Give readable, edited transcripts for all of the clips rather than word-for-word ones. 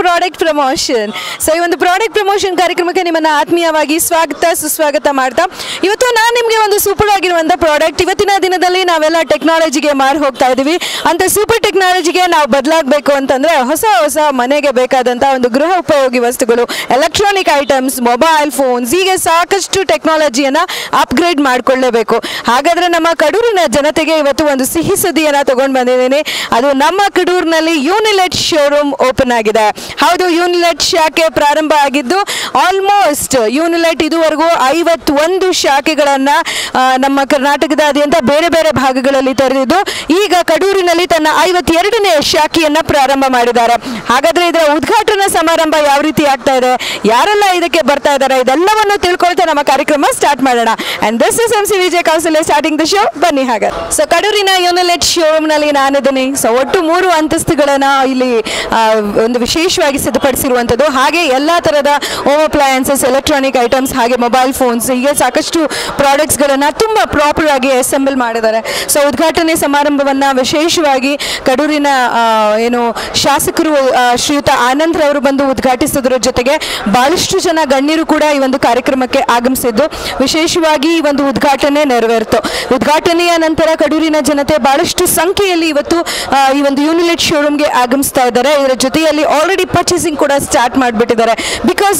Product promotion. So ಈ ಒಂದು product promotion ಕಾರ್ಯಕ್ರಮಕ್ಕೆ ನಿಮ್ಮನ್ನು ಆತ್ಮೀಯವಾಗಿ ಸುಸ್ವಾಗತ ಮಾಡ್ತಾ ಇವತ್ತು ನಾನು ನಿಮಗೆ ಒಂದು ಸೂಪರ್ ಆಗಿರುವಂಥ ಪ್ರಾಡಕ್ಟ್, ಇವತ್ತಿನ ದಿನದಲ್ಲಿ ನಾವೆಲ್ಲ ಟೆಕ್ನಾಲಜಿಗೆ ಮಾರು ಹೋಗ್ತಾ ಇದ್ದೀವಿ. ಅಂತ ಸೂಪರ್ ಟೆಕ್ನಾಲಜಿಗೆ ನಾವು ಬದಲಾಗಬೇಕು ಅಂತಂದರೆ ಹೊಸ ಮನೆಗೆ ಬೇಕಾದಂಥ ಒಂದು ಗೃಹ ಉಪಯೋಗಿ ವಸ್ತುಗಳು, ಎಲೆಕ್ಟ್ರಾನಿಕ್ ಐಟಮ್ಸ್, ಮೊಬೈಲ್ ಫೋನ್ಸ್, ಹೀಗೆ ಸಾಕಷ್ಟು ಟೆಕ್ನಾಲಜಿಯನ್ನು ಅಪ್ಗ್ರೇಡ್ ಮಾಡಿಕೊಳ್ಳಲೇಬೇಕು. ಹಾಗಾದರೆ ನಮ್ಮ ಕಡೂರಿನ ಜನತೆಗೆ ಇವತ್ತು ಒಂದು ಸಿಹಿ ಸುದ್ದಿಯನ್ನು ತಗೊಂಡು ಬಂದಿದ್ದೀನಿ. ಅದು ನಮ್ಮ ಕಡೂರಿನಲ್ಲಿ ಯೂನಿಲೆಟ್ ಶೋರೂಮ್ ಓಪನ್ ಆಗಿದೆ. ಹೌದು, ಯೂನಿಲೆಟ್ ಶಾಖೆ ಪ್ರಾರಂಭ ಆಗಿದ್ದು ಆಲ್ಮೋಸ್ಟ್ ಯೂನಿಲೆಟ್ ಇದುವರೆಗೂ 51 ಶಾಖೆಗಳನ್ನು ನಮ್ಮ ಕರ್ನಾಟಕದಾದ್ಯಂತ ಬೇರೆ ಬೇರೆ ಭಾಗಗಳಲ್ಲಿ ತೆರೆದಿದ್ದು ಈಗ ಕಡೂರಿನಲ್ಲಿ ತನ್ನ 52ನೇ ಶಾಖೆಯನ್ನು ಪ್ರಾರಂಭ ಮಾಡಿದ್ದಾರೆ. ಹಾಗಾದರೆ ಇದರ ಉದ್ಘಾಟನಾ ಸಮಾರಂಭ ಯಾವ ರೀತಿ ಆಗ್ತಾ ಇದೆ, ಯಾರೆಲ್ಲ ಇದಕ್ಕೆ ಬರ್ತಾ ಇದ್ದಾರೆ, ಇದೆಲ್ಲವನ್ನು ತಿಳ್ಕೊಳ್ತಾ ನಮ್ಮ ಕಾರ್ಯಕ್ರಮ ಸ್ಟಾರ್ಟ್ ಮಾಡೋಣ. And this is MC Vijay Kausalya starting the show. ಬನ್ನಿ ಹಾಗಾದ್ರೆ. ಸೊ ಕಡೂರಿನ ಯೂನಿಲೆಟ್ ಶೋರೂಮ್ನಲ್ಲಿ ನಾನಿದ್ದೀನಿ. ಸೊ ಒಟ್ಟು 3 ಅಂತಸ್ತುಗಳನ್ನು ಇಲ್ಲಿ ಒಂದು ವಿಶೇಷವಾಗಿ ಸಿದ್ಧಪಡಿಸಿರುವಂಥದ್ದು. ಹಾಗೆ ಎಲ್ಲ ಥರದ ಹೋಮ್ ಅಪ್ಲಯನ್ಸಸ್, ಎಲೆಕ್ಟ್ರಾನಿಕ್ ಐಟಮ್ಸ್, ಹಾಗೆ ಮೊಬೈಲ್ ಫೋನ್ಸ್, ಹೀಗೆ ಸಾಕಷ್ಟು ಪ್ರಾಡಕ್ಟ್ಸ್ಗಳನ್ನು ತುಂಬ ಪ್ರಾಪರ್ ಆಗಿ ಅಸೆಂಬಲ್ ಮಾಡಿದ್ದಾರೆ. ಸೊ ಉದ್ಘಾಟನೆ ಸಮಾರಂಭವನ್ನು ವಿಶೇಷವಾಗಿ ಕಡೂರಿನ ಶಾಸಕರು ಶ್ರೀಯುತ ಆನಂದ್ ರವರು ಬಂದು ಉದ್ಘಾಟಿಸೋದ್ರ ಜೊತೆಗೆ ಬಹಳಷ್ಟು ಜನ ಗಣ್ಯರು ಕೂಡ ಈ ಒಂದು ಕಾರ್ಯಕ್ರಮಕ್ಕೆ ಆಗಮಿಸಿದ್ದು ವಿಶೇಷವಾಗಿ ಈ ಒಂದು ಉದ್ಘಾಟನೆ ನೆರವೇರಿತು. ಉದ್ಘಾಟನೆಯ ನಂತರ ಕಡೂರಿನ ಜನತೆ ಬಹಳಷ್ಟು ಸಂಖ್ಯೆಯಲ್ಲಿ ಇವತ್ತು ಈ ಒಂದು ಯೂನಿಲೆಟ್ ಶೋರೂಮ್ಗೆ ಆಗಮಿಸ್ತಾ ಇದ್ದಾರೆ. ಇದರ ಜೊತೆಯಲ್ಲಿ ಆಲ್ರೆಡಿ ಪರ್ಚೇಸಿಂಗ್ ಕೂಡ ಸ್ಟಾರ್ಟ್ ಮಾಡಿಬಿಟ್ಟಿದ್ದಾರೆ.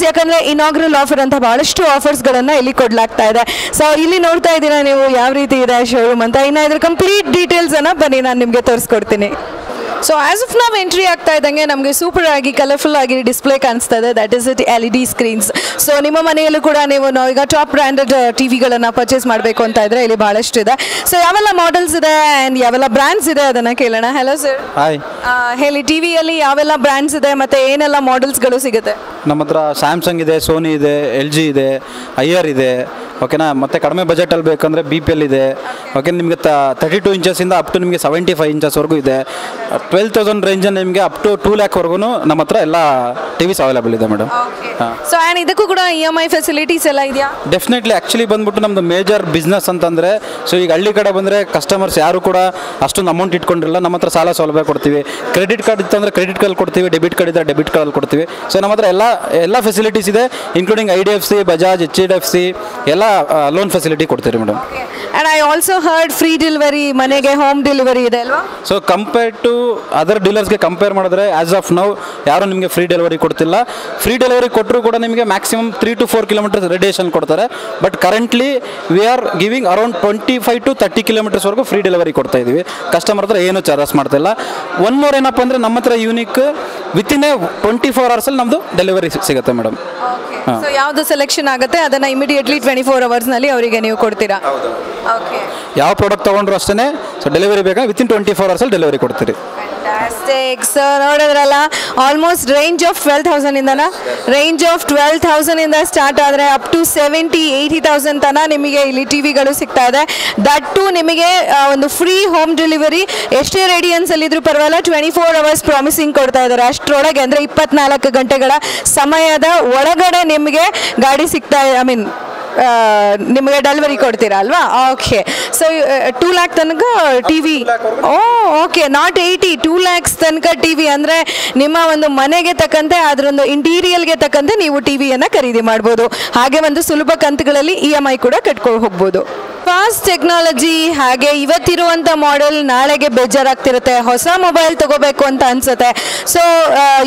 ಯಾಕಂದ್ರೆ ಇನಾಗ್ರಲ್ ಆಫರ್ ಅಂತ ಬಹಳಷ್ಟು ಆಫರ್ಸ್ಗಳನ್ನು ಇಲ್ಲಿ ಕೊಡಲಾಗ್ತಾ ಇದೆ. ಸೊ ಇಲ್ಲಿ ನೋಡ್ತಾ ಇದ್ದೀರಾ ನೀವು ಯಾವ ರೀತಿ ಇದೆ ಶೋರೂಮ್ ಅಂತ. ಇನ್ನು ಇದ್ರ ಕಂಪ್ಲೀಟ್ ಡೀಟೇಲ್ಸ್ ಅನ್ನ ಬನ್ನಿ ನಾನು ನಿಮಗೆ ತೋರಿಸ್ಕೊಡ್ತೀನಿ. ಸೊ ಆಸ್ ಆಫ್ ನಾವು ಎಂಟ್ರಿ ಆಗ್ತಾ ಇದ್ದಂಗೆ ನಮಗೆ ಸೂಪರ್ ಆಗಿ ಕಲರ್ಫುಲ್ ಆಗಿ ಡಿಸ್ಪ್ಲೇ ಕಾಣಿಸ್ತಾ ಇದೆ. That is it LED screens. So ನಿಮ್ಮ ಮನೆಯಲ್ಲೂ ಕೂಡ ನೀವು ಈಗ ಟಾಪ್ ಬ್ರ್ಯಾಂಡೆಡ್ ಟಿವಿಗಳನ್ನು ಪರ್ಚೇಸ್ ಮಾಡಬೇಕು ಅಂತ ಇದ್ರೆ ಇಲ್ಲಿ ಬಹಳಷ್ಟು ಇದೆ. ಸೊ ಯಾವೆಲ್ಲ ಮಾಡೆಲ್ಸ್ ಇದೆ ಆ್ಯಂಡ್ ಯಾವೆಲ್ಲ ಬ್ರ್ಯಾಂಡ್ಸ್ ಇದೆ ಅದನ್ನು ಕೇಳೋಣ. Hello sir. ಹಾಯ್. ಹೇಳಿ, ಟಿವಿಯಲ್ಲಿ ಯಾವೆಲ್ಲ ಬ್ರ್ಯಾಂಡ್ಸ್ ಇದೆ ಮತ್ತು ಏನೆಲ್ಲ ಮಾಡೆಲ್ಸ್ಗಳು ಸಿಗುತ್ತೆ? ನಮ್ಮ ಹತ್ರ ಸ್ಯಾಮ್ಸಂಗ್ ಇದೆ, ಸೋನಿ ಇದೆ, LG ಇದೆ, IR ಇದೆ. ಓಕೆನಾ. ಮತ್ತು ಕಡಿಮೆ ಬಜೆಟಲ್ಲಿ ಬೇಕಂದರೆ BPL ಇದೆ. ಓಕೆ, ನಿಮಗೆ 32 ಇಂಚಸ್ಸಿಂದ ಅಪ್ ಟು ನಿಮಗೆ 75 ಇಂಚಸ್ವರೆಗೂ ಇದೆ. 12,000 ರೇಂಜಲ್ಲಿ ನಿಮಗೆ ಅಪ್ ಟು 2 ಲ್ಯಾಕ್ವರೆಗೂ ನಮ್ಮ ಹತ್ರ ಎಲ್ಲ ಟಿವಿಸ್ ಅವೈಲೇಬಲ್ ಇದೆ ಮೇಡಮ್. ಸೊ ಆ್ಯಂಡ್ ಇದಕ್ಕೂ ಕೂಡ EMI ಫೆಸಿಲಿಟೀಸ್ ಎಲ್ಲ ಇದೆಯಾ? ಡೆಫಿನೆಟ್ಲಿ. ಆ್ಯಕ್ಚುಲಿ ಬಂದ್ಬಿಟ್ಟು ನಮ್ಮದು ಮೇಜರ್ ಬಿಸ್ನೆಸ್ ಅಂತಂದರೆ, ಸೊ ಈಗ ಹಳ್ಳಿ ಕಡೆ ಬಂದರೆ ಕಸ್ಟಮರ್ಸ್ ಯಾರು ಕೂಡ ಅಷ್ಟೊಂದು ಅಮೌಂಟ್ ಇಟ್ಕೊಂಡಿರಲ್ಲ. ನಮ್ಮ ಹತ್ರ ಸಾಲ ಸೌಲಭ್ಯ ಕೊಡ್ತೀವಿ. ಕ್ರೆಡಿಟ್ ಕಾರ್ಡ್ ಇತ್ತಂದರೆ ಕ್ರೆಡಿಟ್ ಕಾರ್ಡ್ ಕೊಡ್ತೀವಿ, ಡೆಬಿಟ್ ಕಾರ್ಡ್ ಇದ್ದರೆ ಡೆಬಿಟ್ ಕಾರ್ಡ್ ಕೊಡ್ತೀವಿ. ಸೊ ನಮ್ಮ ಹತ್ರ ಎಲ್ಲ ಫೆಸಿಲಿಟೀಸ್ ಇದೆ, ಇನ್ಕ್ಲೂಡಿಂಗ್ IDFC, ಬಜಾಜ್, HDFC ಎಲ್ಲ ಲೋನ್ ಫೆಸಿಲಿಟಿ ಕೊಡ್ತೀರಿ madam. And I also heard free delivery, ಮನೆಗೆ ಹೋಮ್ ಡೆಲಿವರಿ ಇದೆ ಅಲ್ವಾ? ಸೊ ಕಂಪೇರ್ ಟು ಅದರ್ ಡೀಲರ್ಸ್ಗೆ ಕಂಪೇರ್ ಮಾಡಿದ್ರೆ ಆಸ್ ಆಫ್ ನೌ ಯಾರು ನಿಮಗೆ ಫ್ರೀ ಡೆಲಿವರಿ ಕೊಡ್ತಿಲ್ಲ. ಫ್ರೀ ಡೆಲಿವರಿ ಕೊಟ್ಟರು ಕೂಡ ನಿಮಗೆ ಮ್ಯಾಕ್ಸಿಮಮ್ 3 to 4 ಕಿಲೋಮೀಟರ್ಸ್ ರೇಡಿಯೇಷನ್ ಕೊಡ್ತಾರೆ. But currently we are giving around 25 to 30 ಕಿಲೋಮೀಟರ್ಸ್ವರೆಗೂ ಫ್ರೀ ಡೆಲಿವರಿ ಕೊಡ್ತಾ ಇದ್ದೀವಿ. ಕಸ್ಟಮರ್ ಹತ್ರ ಏನು ಚಾರ್ಜಸ್ ಮಾಡ್ತಿಲ್ಲ. ಒನ್ ಮೋರ್ ಏನಪ್ಪ ಅಂದರೆ ನಮ್ಮ ಹತ್ರ ಯೂನಿಕ್ ವಿತಿನ್ 24 ಅವರ್ಸಲ್ಲಿ ನಮ್ಮದು ಡೆಲಿವರಿ ಸಿಗುತ್ತೆ ಮೇಡಮ್. ಸೊ ಯಾವುದು ಸೆಲೆಕ್ಷನ್ ಆಗುತ್ತೆ ಅದನ್ನು ಇಮಿಡಿಯೇಟ್ಲಿ 24 ಅವರ್ಸ್ನಲ್ಲಿ ಅವರಿಗೆ ನೀವು ಕೊಡ್ತೀರಾ? ಓಕೆ. ಯಾವ ಪ್ರಾಡಕ್ಟ್ ತೊಗೊಂಡ್ರು ಅಷ್ಟೇ. ಸೊ ಡೆಲಿವರಿ ಬೇಕಾ ವಿತಿನ್ 24 ಅವರ್ಸಲ್ಲಿ ಡೆಲಿವರಿ ಕೊಡ್ತೀರಿ. ಫ್ಯಾಂಟಾಸ್ಟಿಕ್. ಸೊ ನೋಡಿದ್ರಲ್ಲ, ಆಲ್ಮೋಸ್ಟ್ ರೇಂಜ್ ಆಫ್ 12,000 ಇಂದನ ರೇಂಜ್ ಆಫ್ 12,000 ಇಂದ ಸ್ಟಾರ್ಟ್ ಆದರೆ ಅಪ್ ಟು 70,000-80,000 ತನಕ ನಿಮಗೆ ಇಲ್ಲಿ ಟಿವಿಗಳು ಸಿಗ್ತಾ ಇದೆ. ದಟ್ ಟು ನಿಮಗೆ ಒಂದು ಫ್ರೀ ಹೋಮ್ ಡೆಲಿವರಿ. ಎಷ್ಟೇ ರೇಡಿಯನ್ಸಲ್ಲಿ ಇದ್ರೂ ಪರವಾಗಿಲ್ಲ, 24 ಅವರ್ಸ್ ಪ್ರಾಮಿಸಿಂಗ್ ಕೊಡ್ತಾ ಇದ್ದಾರೆ. ಅಷ್ಟರೊಳಗೆ ಅಂದರೆ 24 ಗಂಟೆಗಳ ಸಮಯದ ಒಳಗಡೆ ನಿಮಗೆ ಗಾಡಿ ಸಿಗ್ತಾ, ನಿಮಗೆ ಡೆಲಿವರಿ ಕೊಡ್ತೀರಾ ಅಲ್ವಾ? ಓಕೆ. ಸೊ 2 ಲ್ಯಾಕ್ ತನಕ ಟಿವಿ. ಓಕೆ, ನಾಟ್ 80, 2 ಲ್ಯಾಕ್ಸ್ ತನಕ ಟಿವಿ ಅಂದರೆ ನಿಮ್ಮ ಒಂದು ಮನೆಗೆ ತಕ್ಕಂತೆ ಅದರೊಂದು ಇಂಟೀರಿಯಲ್ಗೆ ತಕ್ಕಂತೆ ನೀವು ಟಿವಿಯನ್ನು ಖರೀದಿ ಮಾಡ್ಬೋದು. ಹಾಗೆ ಒಂದು ಸುಲಭ ಕಂತುಗಳಲ್ಲಿ EMI ಕೂಡ ಕಟ್ಕೊಂಡು ಹೋಗ್ಬೋದು. Fast technology. ಹಾಗೆ ಇವತ್ತಿರುವಂಥ ಮಾಡೆಲ್ ನಾಳೆಗೆ ಬೇಜಾರಾಗ್ತಿರುತ್ತೆ, ಹೊಸ ಮೊಬೈಲ್ ತಗೋಬೇಕು ಅಂತ ಅನ್ಸುತ್ತೆ. So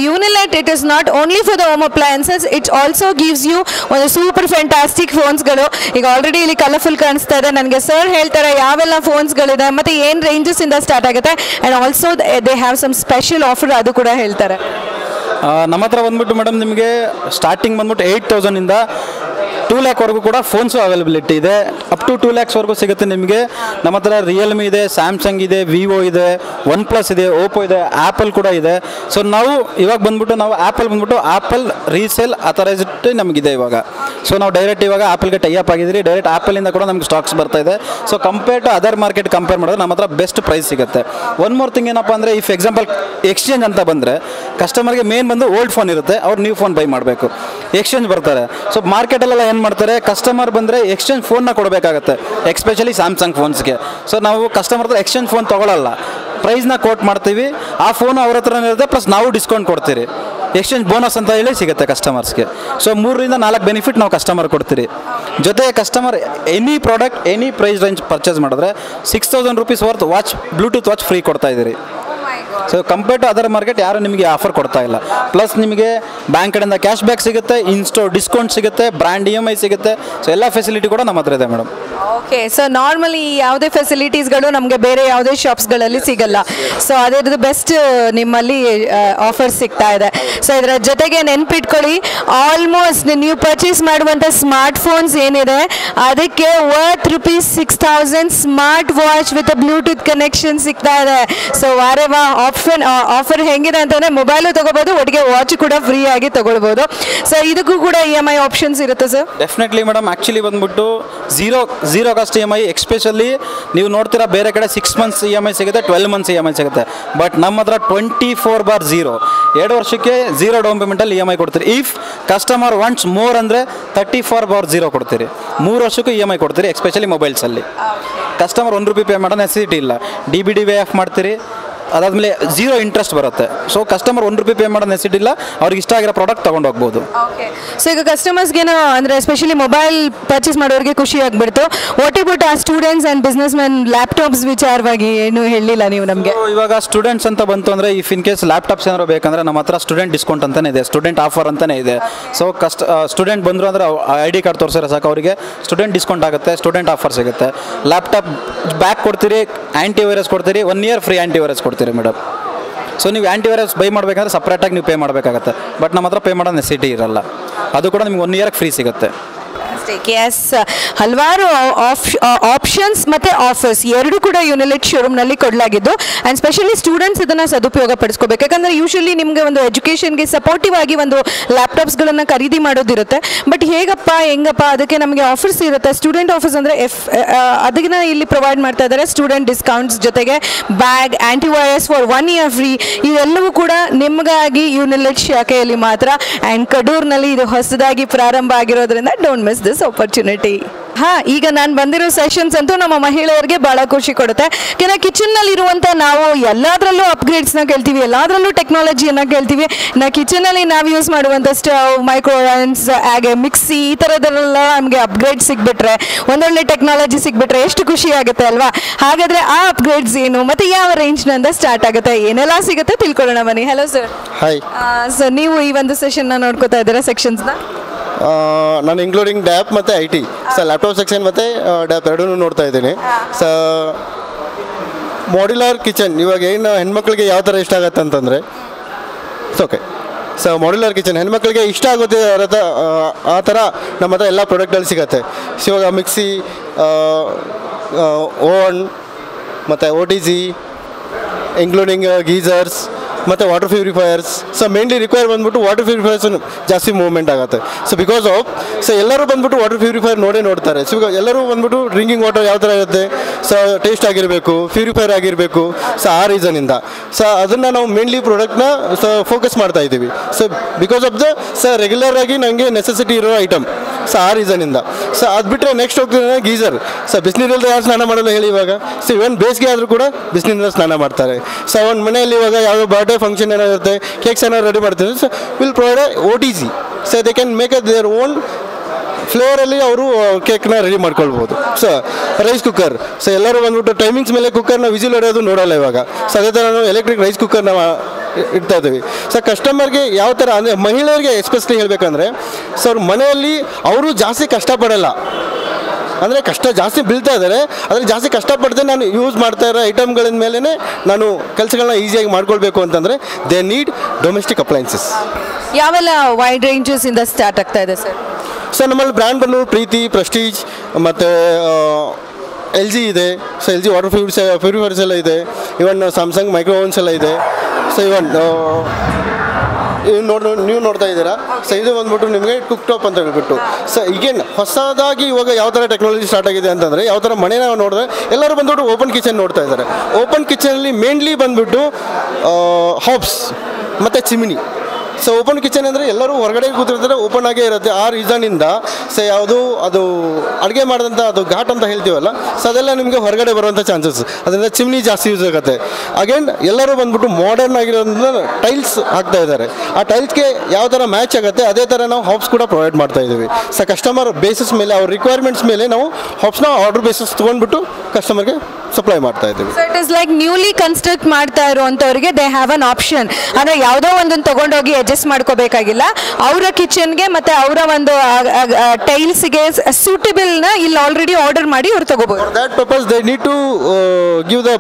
Unilet it is not only for the home appliances, it also gives you ಒಂದು ಸೂಪರ್ ಫ್ಯಾಂಟಾಸ್ಟಿಕ್ ಫೋನ್ಸ್ಗಳು. ಈಗ ಆಲ್ರೆಡಿ ಇಲ್ಲಿ ಕಲರ್ಫುಲ್ ಕಾಣಿಸ್ತಾ ಇದೆ. ನನಗೆ ಸರ್ ಹೇಳ್ತಾರೆ ಯಾವೆಲ್ಲ ಫೋನ್ಸ್ಗಳಿದೆ ಮತ್ತು ಏನು ರೇಂಜಸ್ಸಿಂದ ಸ್ಟಾರ್ಟ್ ಆಗುತ್ತೆ. And also they have some special offer, ಅದು ಕೂಡ ಹೇಳ್ತಾರೆ. ನಮ್ಮ ಹತ್ರ ಬಂದ್ಬಿಟ್ಟು ಮೇಡಮ್ ನಿಮಗೆ ಸ್ಟಾರ್ಟಿಂಗ್ ಬಂದ್ಬಿಟ್ಟು 8,000 ಇಂದ 2 ಲ್ಯಾಕ್ವರೆಗೂ ಕೂಡ ಫೋನ್ಸು ಅವೈಲಬಿಲಿಟಿ ಇದೆ. ಅಪ್ ಟು 2 ಲ್ಯಾಕ್ಸ್ವರೆಗೂ ಸಿಗುತ್ತೆ ನಿಮಗೆ. ನಮ್ಮ ಹತ್ರ ರಿಯಲ್ಮಿ ಇದೆ, ಸ್ಯಾಮ್ಸಂಗ್ ಇದೆ, ವಿವೋ ಇದೆ, OnePlus ಇದೆ, ಓಪೋ ಇದೆ, ಆ್ಯಪಲ್ ಕೂಡ ಇದೆ. ಸೊ ನಾವು ಇವಾಗ ಬಂದ್ಬಿಟ್ಟು ಆ್ಯಪಲ್ ಬಂದ್ಬಿಟ್ಟು ಆ್ಯಪಲ್ ರೀಸೇಲ್ ಅಥರೈಸ್ಡ್ ನಮಗಿದೆ ಇವಾಗ. ಸೊ ನಾವು ಡೈರೆಕ್ಟ್ ಇವಾಗ ಆ್ಯಪಲ್ಗೆ ಟೈಅಪ್ ಆಗಿದ್ದೀರಿ. ಡೈರೆಕ್ಟ್ ಆ್ಯಪಲಿಂದ ಕೂಡ ನಮ್ಗೆ ಸ್ಟಾಕ್ಸ್ ಬರ್ತಾ ಇದೆ. So compare to other market compare ಮಾಡಿದ್ರೆ ನಮ್ಮ ಹತ್ರ ಬೆಸ್ಟ್ ಪ್ರೈಸ್ ಸಿಗುತ್ತೆ. ಒನ್ ಮೋರ್ ಥಿಂಗ್ ಏನಪ್ಪ ಅಂದರೆ, ಇಫ್ ಎಕ್ಸಾಂಪಲ್ ಎಕ್ಸ್ಚೇಂಜ್ ಅಂತ ಬಂದರೆ ಕಸ್ಟಮರ್ಗೆ ಮೇನ್ ಬಂದು ಓಲ್ಡ್ ಫೋನ್ ಇರುತ್ತೆ, ಅವ್ರು ನ್ಯೂ ಫೋನ್ ಬೈ ಮಾಡಬೇಕು, ಎಕ್ಸ್ಚೇಂಜ್ ಬರ್ತಾರೆ. ಸೊ ಮಾರ್ಕೆಟಲ್ಲೆಲ್ಲ ಏನು ಮಾಡ್ತಾರೆ, ಕಸ್ಟಮರ್ ಬಂದರೆ ಎಕ್ಸ್ಚೇಂಜ್ ಫೋನ್ನ ಕೊಡಬೇಕಾಗತ್ತೆ, ಎಕ್ಸ್ಪೆಷಲಿ ಸ್ಯಾಮ್ಸಂಗ್ ಫೋನ್ಸ್ಗೆ. ಸೊ ನಾವು ಕಸ್ಟಮರ್ ಹತ್ರ ಎಕ್ಸ್ಚೇಂಜ್ ಫೋನ್ ತೊಗೊಳ್ಳಲ್ಲ, ಪ್ರೈಸ್ನ ಕೋಟ್ ಮಾಡ್ತೀವಿ. ಆ ಫೋನು ಅವ್ರ ಹತ್ರನೇ ಇರುತ್ತೆ, ಪ್ಲಸ್ ನಾವು ಡಿಸ್ಕೌಂಟ್ ಕೊಡ್ತೀರಿ. ಎಕ್ಸ್ಚೇಂಜ್ ಬೋನಸ್ ಅಂತ ಹೇಳಿ ಸಿಗುತ್ತೆ ಕಸ್ಟಮರ್ಸ್ಗೆ. ಸೊ 3-4 ಬೆನಿಫಿಟ್ ನಾವು ಕಸ್ಟಮರ್ ಕೊಡ್ತೀರಿ. ಜೊತೆ customer any product any price range purchase ಮಾಡಿದ್ರೆ 6000 rupees worth watch bluetooth watch free ಕೊಡ್ತಾ ಇದ್ದೀರಿ. So compare to other market ಯಾರು ನಿಮಗೆ ಆಫರ್ ಕೊಡ್ತಾ ಇಲ್ಲ. ಪ್ಲಸ್ ನಿಮಗೆ ಬ್ಯಾಂಕ್ ಕಡೆಯಿಂದ ಕ್ಯಾಶ್ ಬ್ಯಾಕ್ ಸಿಗುತ್ತೆ, ಇನ್ಸ್ಟೋರ್ ಡಿಸ್ಕೌಂಟ್ ಸಿಗುತ್ತೆ, ಬ್ರ್ಯಾಂಡ್ EMI ಸಿಗುತ್ತೆ. ಸೊ ಎಲ್ಲ ಫೆಸಿಲಿಟಿ ಕೂಡ ನಮ್ಮ ಹತ್ರ ಇದೆ ಮೇಡಮ್. ಓಕೆ, ಸೊ ನಾರ್ಮಲಿ ಯಾವುದೇ ಫೆಸಿಲಿಟೀಸ್ಗಳು ನಮಗೆ ಬೇರೆ ಯಾವುದೇ ಶಾಪ್ಸ್ಗಳಲ್ಲಿ ಸಿಗಲ್ಲ. ಸೊ ಅದೇ ಬೆಸ್ಟ್ ನಿಮ್ಮಲ್ಲಿ ಆಫರ್ ಸಿಗ್ತಾ ಇದೆ. ಸೊ ಇದರ ಜೊತೆಗೆ ನೆನ್ಪಿಟ್ಕೊಳ್ಳಿ, ಆಲ್ಮೋಸ್ಟ್ ನೀವು ಪರ್ಚೇಸ್ ಮಾಡುವಂಥ ಸ್ಮಾರ್ಟ್ ಫೋನ್ಸ್ ಏನಿದೆ ಅದಕ್ಕೆ worth ₹6000 smart watch with Bluetooth connection ಸಿಗ್ತಾ ಇದೆ. ಸೊ ವಾರೇ ವಾ ಆಫರ್ ಹೆಂಗಿದೆ ಅಂತಂದರೆ ಮೊಬೈಲು ತೊಗೋಬೋದು, ಒಟ್ಟಿಗೆ ವಾಚ್ ಕೂಡ ಫ್ರೀ ಆಗಿ ತೊಗೊಳ್ಬೋದು. ಸೊ ಇದಕ್ಕೂ ಕೂಡ EMI ಆಪ್ಷನ್ಸ್ ಇರುತ್ತೆ ಸರ್? Definitely madam. ಆ್ಯಕ್ಚುಲಿ ಬಂದ್ಬಿಟ್ಟು ಝೀರೋ ಕಾಸ್ಟ್ EMI. ಎಕ್ಸ್ಪೆಷಲಿ ನೀವು ನೋಡ್ತೀರಾ ಬೇರೆ ಕಡೆ 6 months EMI ಸಿಗುತ್ತೆ, 12 months EMI ಸಿಗುತ್ತೆ. ಬಟ್ ನಮ್ಮ ಹತ್ರ 24/0 2 ವರ್ಷಕ್ಕೆ 0 ಡೌನ್ ಪೇಮೆಂಟಲ್ಲಿ EMI ಕೊಡ್ತೀರಿ. ಇಫ್ ಕಸ್ಟಮರ್ ವಾಂಟ್ಸ್ ಮೋರ್ ಅಂದರೆ 34/0 ಕೊಡ್ತೀರಿ. 3 ವರ್ಷಕ್ಕೂ EMI ಕೊಡ್ತೀರಿ. ಎಕ್ಸ್ಪೆಷಲಿ ಮೊಬೈಲ್ಸಲ್ಲಿ ಕಸ್ಟಮರ್ ₹1 ಪೇ ಮಾಡೋ ನೆಸೆಸಿಟಿ ಇಲ್ಲ. DBD ವೇ ಆಫ್ ಮಾಡ್ತೀರಿ, ಅದಾದಮೇಲೆ 0 ಇಂಟ್ರೆಸ್ಟ್ ಬರುತ್ತೆ. ಸೊ ಕಸ್ಟಮರ್ ₹1 ಪೇ ಮಾಡೋ ನೆಸಿಟಿ ಇಲ್ಲ, ಅವ್ರಿಗೆ ಇಷ್ಟ ಆಗಿರೋ ಪ್ರಾಡಕ್ಟ್ ತೊಗೊಂಡು ಹೋಗ್ಬೋದು. ಓಕೆ, ಸೊ ಈಗ ಕಸ್ಟಮರ್ಸ್ಗೇನೋ ಅಂದರೆ ಎಸ್ಪೆಷಲಿ ಮೊಬೈಲ್ ಪರ್ಚೇಸ್ ಮಾಡೋರಿಗೆ ಖುಷಿ ಆಗಿಬಿಡ್ತು. ವಾಟ್ ಅಬೌಟ್ ಆ students and business man laptops ವಿಚಾರವಾಗಿ ಏನು ಹೇಳಿಲ್ಲ ನೀವು ನಮಗೆ? ಇವಾಗ ಸ್ಟೂಡೆಂಟ್ಸ್ ಅಂತ ಬಂತು ಅಂದರೆ ಇಫ್ ಇನ್ ಕೇಸ್ ಲ್ಯಾಪ್ಟಾಪ್ಸ್ ಏನಾದ್ರು ಬೇಕಂದರೆ ನಮ್ಮ ಹತ್ರ ಸ್ಟೂಡೆಂಟ್ ಡಿಸ್ಕೌಂಟ್ ಅಂತಲೇ ಇದೆ, ಸ್ಟೂಡೆಂಟ್ ಆಫರ್ ಅಂತಲೇ ಇದೆ. ಸೊ ಸ್ಟೂಡೆಂಟ್ ಬಂದರು ಅಂದರೆ ID ಕಾರ್ಡ್ ತೋರಿಸಿದ್ರೆ ಸಾಕು, ಅವರಿಗೆ ಸ್ಟೂಡೆಂಟ್ ಡಿಸ್ಕೌಂಟ್ ಆಗುತ್ತೆ, ಸ್ಟೂಡೆಂಟ್ ಆಫರ್ ಸಿಗುತ್ತೆ. ಲ್ಯಾಪ್ಟಾಪ್ ಬ್ಯಾಕ್ ಕೊಡ್ತೀರಿ, ಆ್ಯಂಟಿವೈರಸ್ ಕೊಡ್ತೀರಿ, 1 year ಫ್ರೀ ಆ್ಯಂಟಿವೈರಸ್ ಕೊಡ್ತೀರಿ ಮೇಡಮ್. ಸೊ ನೀವು ಆ್ಯಂಟಿವೈರಸ್ ಬೈ ಮಾಡಬೇಕಂದ್ರೆ ಸಪ್ರೇಟಾಗಿ ನೀವು ಪೇ ಮಾಡಬೇಕಾಗತ್ತೆ. ಬಟ್ ನಮ್ಮ ಹತ್ರ ಪೇ ಮಾಡೋ ನೆಸಿಟಿ ಇರಲ್ಲ, ಅದು ಕೂಡ ನಿಮ್ಗೆ 1 year ಫ್ರೀ ಸಿಗುತ್ತೆ. ಎಸ್, ಹಲವಾರು ಆಪ್ಷನ್ಸ್ ಮತ್ತು ಆಫರ್ಸ್ ಎರಡು ಕೂಡ ಯೂನಿಲಿಟ್ ಶೋರೂಮ್ನಲ್ಲಿ ಕೊಡಲಾಗಿದ್ದು, ಆ್ಯಂಡ್ ಸ್ಪೆಷಲಿ ಸ್ಟೂಡೆಂಟ್ಸ್ ಇದನ್ನು ಸದುಪಯೋಗ ಪಡಿಸ್ಕೋಬೇಕು. ಯಾಕಂದರೆ ಯೂಶಲಿ ನಿಮಗೆ ಒಂದು ಎಜುಕೇಷನ್ಗೆ ಸಪೋರ್ಟಿವ್ ಆಗಿ ಒಂದು ಲ್ಯಾಪ್ಟಾಪ್ಸ್ಗಳನ್ನು ಖರೀದಿ ಮಾಡೋದಿರುತ್ತೆ. ಬಟ್ ಹೇಗಪ್ಪ ಹೆಂಗಪ್ಪ ಅದಕ್ಕೆ ನಮಗೆ ಆಫರ್ಸ್ ಇರುತ್ತೆ. ಸ್ಟೂಡೆಂಟ್ ಆಫರ್ಸ್ ಅಂದರೆ ಅದನ್ನು ಇಲ್ಲಿ ಪ್ರೊವೈಡ್ ಮಾಡ್ತಾ ಇದ್ದಾರೆ. ಸ್ಟೂಡೆಂಟ್ ಡಿಸ್ಕೌಂಟ್ಸ್ ಜೊತೆಗೆ bag, antivirus for 1 year free, ಇದೆಲ್ಲವೂ ಕೂಡ ನಿಮಗಾಗಿ ಯೂನಿಲಿಟ್ ಶಾಖೆಯಲ್ಲಿ ಮಾತ್ರ. ಆ್ಯಂಡ್ ಕಡೂರ್ನಲ್ಲಿ ಇದು ಹೊಸದಾಗಿ ಪ್ರಾರಂಭ ಆಗಿರೋದ್ರಿಂದ ಡೋಂಟ್ ಮಿಸ್ ದಿಸ್ ಆಪರ್ಚುನಿಟಿ. ಈಗ ನಾನು ಬಂದಿರೋ ಸೆಷನ್ಸ್ ಅಂತೂ ನಮ್ಮ ಮಹಿಳೆಯರಿಗೆ ಭಾಳ ಖುಷಿ ಕೊಡುತ್ತೆ. ಯಾಕಂದರೆ ಕಿಚನ್ನಲ್ಲಿ ಇರುವಂಥ ನಾವು ಎಲ್ಲದರಲ್ಲೂ ಅಪ್ಗ್ರೇಡ್ಸ್ನ ಕೇಳ್ತೀವಿ, ಎಲ್ಲದರಲ್ಲೂ ಟೆಕ್ನಾಲಜಿಯನ್ನು ಕೇಳ್ತೀವಿ. ಕಿಚನಲ್ಲಿ ನಾವು ಯೂಸ್ ಮಾಡುವಂಥ ಸ್ಟವ್, ಮೈಕ್ರೋವೇವ್ಸ್, ಹಾಗೆ ಮಿಕ್ಸಿ, ಈ ಥರದಲ್ಲೆಲ್ಲ ನಮಗೆ ಅಪ್ಗ್ರೇಡ್ ಸಿಗ್ಬಿಟ್ರೆ, ಒಂದೊಳ್ಳೆ ಟೆಕ್ನಾಲಜಿ ಸಿಗ್ಬಿಟ್ರೆ ಎಷ್ಟು ಖುಷಿ ಆಗುತ್ತೆ ಅಲ್ವಾ? ಹಾಗಾದರೆ ಆ ಅಪ್ಗ್ರೇಡ್ಸ್ ಏನು ಮತ್ತು ಯಾವ ರೇಂಜ್ನಿಂದ ಸ್ಟಾರ್ಟ್ ಆಗುತ್ತೆ, ಏನೆಲ್ಲ ಸಿಗುತ್ತೆ ತಿಳ್ಕೊಳ್ಳೋಣ ಬನ್ನಿ. Hello sir. ಹಾಯ್ ಸರ್, ನೀವು ಈ ಒಂದು ಸೆಷನ್ನ ನೋಡ್ಕೋತಾ ಇದ್ದೀರಾ ಸೆಕ್ಷನ್ಸ್ನ? ನಾನು ಇನ್ಕ್ಲೂಡಿಂಗ್ ಡ್ಯಾಪ್ ಮತ್ತು IT, ಸರ್ ಲ್ಯಾಪ್ಟಾಪ್ ಸೆಕ್ಷನ್ ಮತ್ತು ಡ್ಯಾಪ್ ಎರಡೂ ನೋಡ್ತಾ ಇದ್ದೀನಿ. ಸ ಮಾಡ್ಯುಲರ್ ಕಿಚನ್ ಇವಾಗ ಏನು ಹೆಣ್ಮಕ್ಳಿಗೆ ಯಾವ ಥರ ಇಷ್ಟ ಆಗುತ್ತೆ ಅಂತಂದರೆ ಓಕೆ. ಸೊ ಮಾಡ್ಯುಲರ್ ಕಿಚನ್ ಹೆಣ್ಮಕ್ಳಿಗೆ ಇಷ್ಟ ಆಗುತ್ತೆ ಆ ಥರ ನಮ್ಮ ಹತ್ರ ಎಲ್ಲ ಪ್ರಾಡಕ್ಟ್ಗಳು ಸಿಗುತ್ತೆ. ಸೊ ಇವಾಗ ಮಿಕ್ಸಿ, ಓವನ್ ಮತ್ತು OTG, ಇನ್ಕ್ಲೂಡಿಂಗ್ ಗೀಸರ್ಸ್ ಮತ್ತು water purifiers. So mainly require ಬಂದ್ಬಿಟ್ಟು ವಾಟರ್ ಪ್ಯೂರಿಫೈಯರ್ಸ್ ಜಾಸ್ತಿ ಮೂವ್ಮೆಂಟ್ ಆಗುತ್ತೆ. ಸೊ ಬಿಕಾಸ್ ಆಫ್ ಎಲ್ಲರೂ ಬಂದ್ಬಿಟ್ಟು ವಾಟರ್ ಪ್ಯೂರಿಫೈಯರ್ ನೋಡ್ತಾರೆ. ಸೊ ಎಲ್ಲರೂ ಬಂದ್ಬಿಟ್ಟು ಡ್ರಿಂಕಿಂಗ್ ವಾಟರ್ ಯಾವ ಥರ ಇರುತ್ತೆ, ಸೊ ಟೇಸ್ಟ್ ಆಗಿರಬೇಕು, ಪ್ಯೂರಿಫೈಯರ್ ಆಗಿರಬೇಕು. ಸೊ ಆ ರೀಸನಿಂದ ಅದನ್ನು ನಾವು ಮೇನ್ಲಿ ಪ್ರಾಡಕ್ಟ್ನ ಫೋಕಸ್ ಮಾಡ್ತಾ ಇದ್ದೀವಿ. ಸೊ ಬಿಕಾಸ್ ಆಫ್ ರೆಗ್ಯುಲರ್ ಆಗಿ ನನಗೆ ನೆಸೆಸಿಟಿ ಇರೋ ಐಟಮ್. ಸೊ ಆ ರೀಸನಿಂದ ಅದು ಬಿಟ್ಟರೆ ನೆಕ್ಸ್ಟ್ ಹೋಗ್ತಿದ್ರೆ ಗೀಸರ್. ಬಿಸಿನೀರಲ್ಲಿ ಯಾರು ಸ್ನಾನ ಮಾಡಲ್ಲ ಹೇಳಿ ಇವಾಗ. ಸೊ ಇವನ್ ಬೇಸಿಗೆ ಆದರೂ ಕೂಡ ಬಿಸಿನೀರಲ್ಲಿ ಸ್ನಾನ ಮಾಡ್ತಾರೆ. ಸೊ ಒಂದು ಮನೆಯಲ್ಲಿ ಇವಾಗ ಯಾವುದೋ ಬರ್ಡೇ ಫಂಕ್ಷನ್ ಏನಾಗಿರುತ್ತೆ, ಕೇಕ್ಸ್ ಏನಾದ್ರು ರೆಡಿ ಮಾಡ್ತಾರೆ, so will provide OTG. So they can make their own ಫ್ಲೇವರಲ್ಲಿ ಅವರು ಕೇಕ್ನ ರೆಡಿ ಮಾಡ್ಕೊಳ್ಬೋದು. ಸೊ ರೈಸ್ ಕುಕ್ಕರ್, ಸೊ ಎಲ್ಲರೂ ಬಂದ್ಬಿಟ್ಟು ಟೈಮಿಂಗ್ಸ್ ಮೇಲೆ ಕುಕ್ಕರ್ನ ವಿಸಿಲ್ ಹೊಡೆಯೋದು ನೋಡಲ್ಲ ಇವಾಗ. ಸೊ ಅದೇ ಥರ ನಾವು ಎಲೆಕ್ಟ್ರಿಕ್ ರೈಸ್ ಕುಕ್ಕರ್ನ ಇಡ್ತಾ ಇದ್ದೀವಿ. ಸೊ ಕಸ್ಟಮರ್ಗೆ ಯಾವ ಥರ ಅಂದರೆ ಮಹಿಳೆಯರಿಗೆ ಎಸ್ಪೆಷಲಿ ಹೇಳಬೇಕಂದ್ರೆ, ಸೊ ಅವ್ರ ಮನೆಯಲ್ಲಿ ಅವರು ಜಾಸ್ತಿ ಕಷ್ಟಪಡಲ್ಲ, ಅಂದರೆ ಕಷ್ಟ ಜಾಸ್ತಿ ಬೀಳ್ತಾ ಇದ್ದಾರೆ, ಆದರೆ ಜಾಸ್ತಿ ಕಷ್ಟಪಡದೆ ನಾನು ಯೂಸ್ ಮಾಡ್ತಾ ಇರೋ ಐಟಮ್ಗಳಿಂದ ಮೇಲೇ ನಾನು ಕೆಲಸಗಳನ್ನ ಈಸಿಯಾಗಿ ಮಾಡ್ಕೊಳ್ಬೇಕು ಅಂತಂದರೆ ದೇ ನೀಡ್ ಡೊಮೆಸ್ಟಿಕ್ ಅಪ್ಲೈನ್ಸಸ್. ಯಾವೆಲ್ಲ ವೈಡ್ ರೇಂಜಸ್ಸಿಂದ ಸ್ಟಾರ್ಟ್ ಆಗ್ತಾ ಇದೆ ಸರ್? ಸೊ ನಮ್ಮಲ್ಲಿ ಬ್ರ್ಯಾಂಡ್ ಬಂದು ಪ್ರೀತಿ, ಪ್ರೆಸ್ಟೀಜ್ ಮತ್ತು LG ಇದೆ. ಸೊ LG ವಾಟರ್ ಪ್ಯೂರಿಫೈರ್ಸ್ ಎಲ್ಲ ಇದೆ. ಇವನ್ ಸ್ಯಾಮ್ಸಂಗ್ ಮೈಕ್ರೋವೇವ್ಸ್ ಎಲ್ಲ ಇದೆ. ಸೊ ಇವನ್ ನೀವು ನೋಡ್ತಾ ಇದ್ದೀರಾ. ಸೊ ಇದು ಬಂದ್ಬಿಟ್ಟು ನಿಮಗೆ ಕುಕ್ ಟಾಪ್ ಅಂತ ಹೇಳ್ಬಿಟ್ಟು. ಸೊ ಈಗೇನು ಹೊಸದಾಗಿ ಇವಾಗ ಯಾವ ಥರ ಟೆಕ್ನಾಲಜಿ ಸ್ಟಾರ್ಟ್ ಆಗಿದೆ ಅಂತಂದರೆ, ಯಾವ ಥರ ಮನೇನ ನೋಡಿದ್ರೆ ಎಲ್ಲರೂ ಬಂದ್ಬಿಟ್ಟು ಓಪನ್ ಕಿಚನ್ ನೋಡ್ತಾ ಇದ್ದಾರೆ. ಓಪನ್ ಕಿಚನಲ್ಲಿ ಮೇನ್ಲಿ ಬಂದ್ಬಿಟ್ಟು ಹಾಬ್ಸ್ ಮತ್ತು ಚಿಮಿನಿ. ಸೊ ಓಪನ್ ಕಿಚನ್ ಅಂದರೆ ಎಲ್ಲರೂ ಹೊರಗಡೆ ಕೂತಿರ್ತಾರೆ, ಓಪನ್ ಆಗೇ ಇರುತ್ತೆ. ಆ ರೀಸನಿಂದ ಸೊ ಯಾವುದು ಅದು ಅಡುಗೆ ಮಾಡಿದಂಥ ಅದು ಘಾಟ್ ಅಂತ ಹೇಳ್ತೀವಲ್ಲ, ಸೊ ಅದೆಲ್ಲ ನಿಮಗೆ ಹೊರಗಡೆ ಬರುವಂಥ ಚಾನ್ಸಸ್, ಅದರಿಂದ ಚಿಮ್ನಿ ಜಾಸ್ತಿ ಯೂಸ್ ಆಗುತ್ತೆ. ಅಗೇನ್ ಎಲ್ಲರೂ ಬಂದ್ಬಿಟ್ಟು ಮಾಡರ್ನ್ ಆಗಿರೋದ್ರಿಂದ ಟೈಲ್ಸ್ ಹಾಕ್ತಾ ಇದ್ದಾರೆ. ಆ ಟೈಲ್ಸ್ಗೆ ಯಾವ ಥರ ಮ್ಯಾಚ್ ಆಗುತ್ತೆ ಅದೇ ಥರ ನಾವು ಹಾಬ್ಸ್ ಕೂಡ ಪ್ರೊವೈಡ್ ಮಾಡ್ತಾ ಇದ್ದೀವಿ. ಸೊ ಕಸ್ಟಮರ್ ಬೇಸಿಸ್ ಮೇಲೆ, ಅವ್ರ ರಿಕ್ವೈರ್ಮೆಂಟ್ಸ್ ಮೇಲೆ ನಾವು ಹಾಬ್ಸ್ನ ಆರ್ಡರ್ ಬೇಸಿಸ್ ತೊಗೊಂಡ್ಬಿಟ್ಟು ಕಸ್ಟಮರ್ಗೆ ಸಪ್ಲೈ ಮಾಡ್ತಾ ಇದ್ದೀವಿ. So it is like newly construct ಮಾಡ್ತಾ ಇರುವಂಥವ್ರಿಗೆ ದೇ ಹ್ಯಾವ್ ಅನ್ ಆಪ್ಷನ್. ಅಂದರೆ ಯಾವುದೋ ಒಂದನ್ನು ತೊಗೊಂಡೋಗಿ ಅಡ್ಜಸ್ಟ್ ಮಾಡ್ಕೋಬೇಕಾಗಿಲ್ಲ. ಅವರ ಕಿಚನ್ಗೆ ಮತ್ತು ಅವರ ಒಂದು ಟೈಲ್ಸ್ಗೆ ಸೂಟಬಲ್ನ ಇಲ್ಲಿ ಆಲ್ರೆಡಿ ಆರ್ಡರ್ ಮಾಡಿ ಅವ್ರು ತಗೋಬೋದು. That purpose they need to give the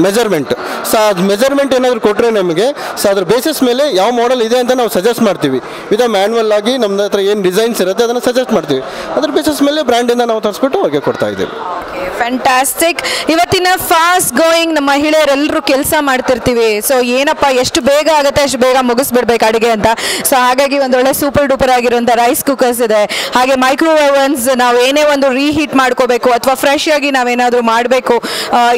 measurement. So ಅದು ಮೆಜರ್ಮೆಂಟ್ ಏನಾದರೂ ಕೊಟ್ಟರೆ ನಮಗೆ, ಸೊ ಅದ್ರ ಬೇಸಿಸ್ ಮೇಲೆ ಯಾವ ಮಾಡೆಲ್ ಇದೆ ಅಂತ ನಾವು ಸಜೆಸ್ಟ್ ಮಾಡ್ತೀವಿ. ವಿತ್ ಮ್ಯಾನ್ಯಲ್ ಆಗಿ ನಮ್ಮ ಹತ್ರ ಏನು ಡಿಸೈನ್ಸ್ ಇರುತ್ತೆ ಅದನ್ನು ಸಜೆಸ್ಟ್ ಮಾಡ್ತೀವಿ. ಅದ್ರ ಬೇಸಿಸ್ ಮೇಲೆ ಬ್ರ್ಯಾಂಡಿಂದ ನಾವು ತರಿಸ್ಬಿಟ್ಟು ಅವ್ರಿಗೆ ಕೊಡ್ತಾ ಇದ್ದೀವಿ. ಫ್ಯಾಂಟಾಸ್ಟಿಕ್. ಇವತ್ತಿನ ಫಾಸ್ಟ್ ಗೋಯಿಂಗ್ ನಮ್ಮ ಮಹಿಳೆಯರೆಲ್ಲರೂ ಕೆಲಸ ಮಾಡ್ತಿರ್ತೀವಿ. ಸೊ ಏನಪ್ಪ ಎಷ್ಟು ಬೇಗ ಆಗುತ್ತೆ ಅಷ್ಟು ಬೇಗ ಮುಗಿಸ್ಬಿಡ್ಬೇಕು ಅಡುಗೆ ಅಂತ. ಸೊ ಹಾಗಾಗಿ ಒಂದೊಳ್ಳೆ ಸೂಪರ್ ಡೂಪರ್ ಆಗಿರುವಂಥ ರೈಸ್ ಕುಕ್ಕರ್ಸ್ ಇದೆ. ಹಾಗೆ ಮೈಕ್ರೋವೇವ್ ಓವನ್ಸ್, ನಾವು ಏನೇ ಒಂದು ರೀಹೀಟ್ ಮಾಡ್ಕೋಬೇಕು ಅಥವಾ ಫ್ರೆಶ್ ಆಗಿ ನಾವೇನಾದರೂ ಮಾಡಬೇಕು,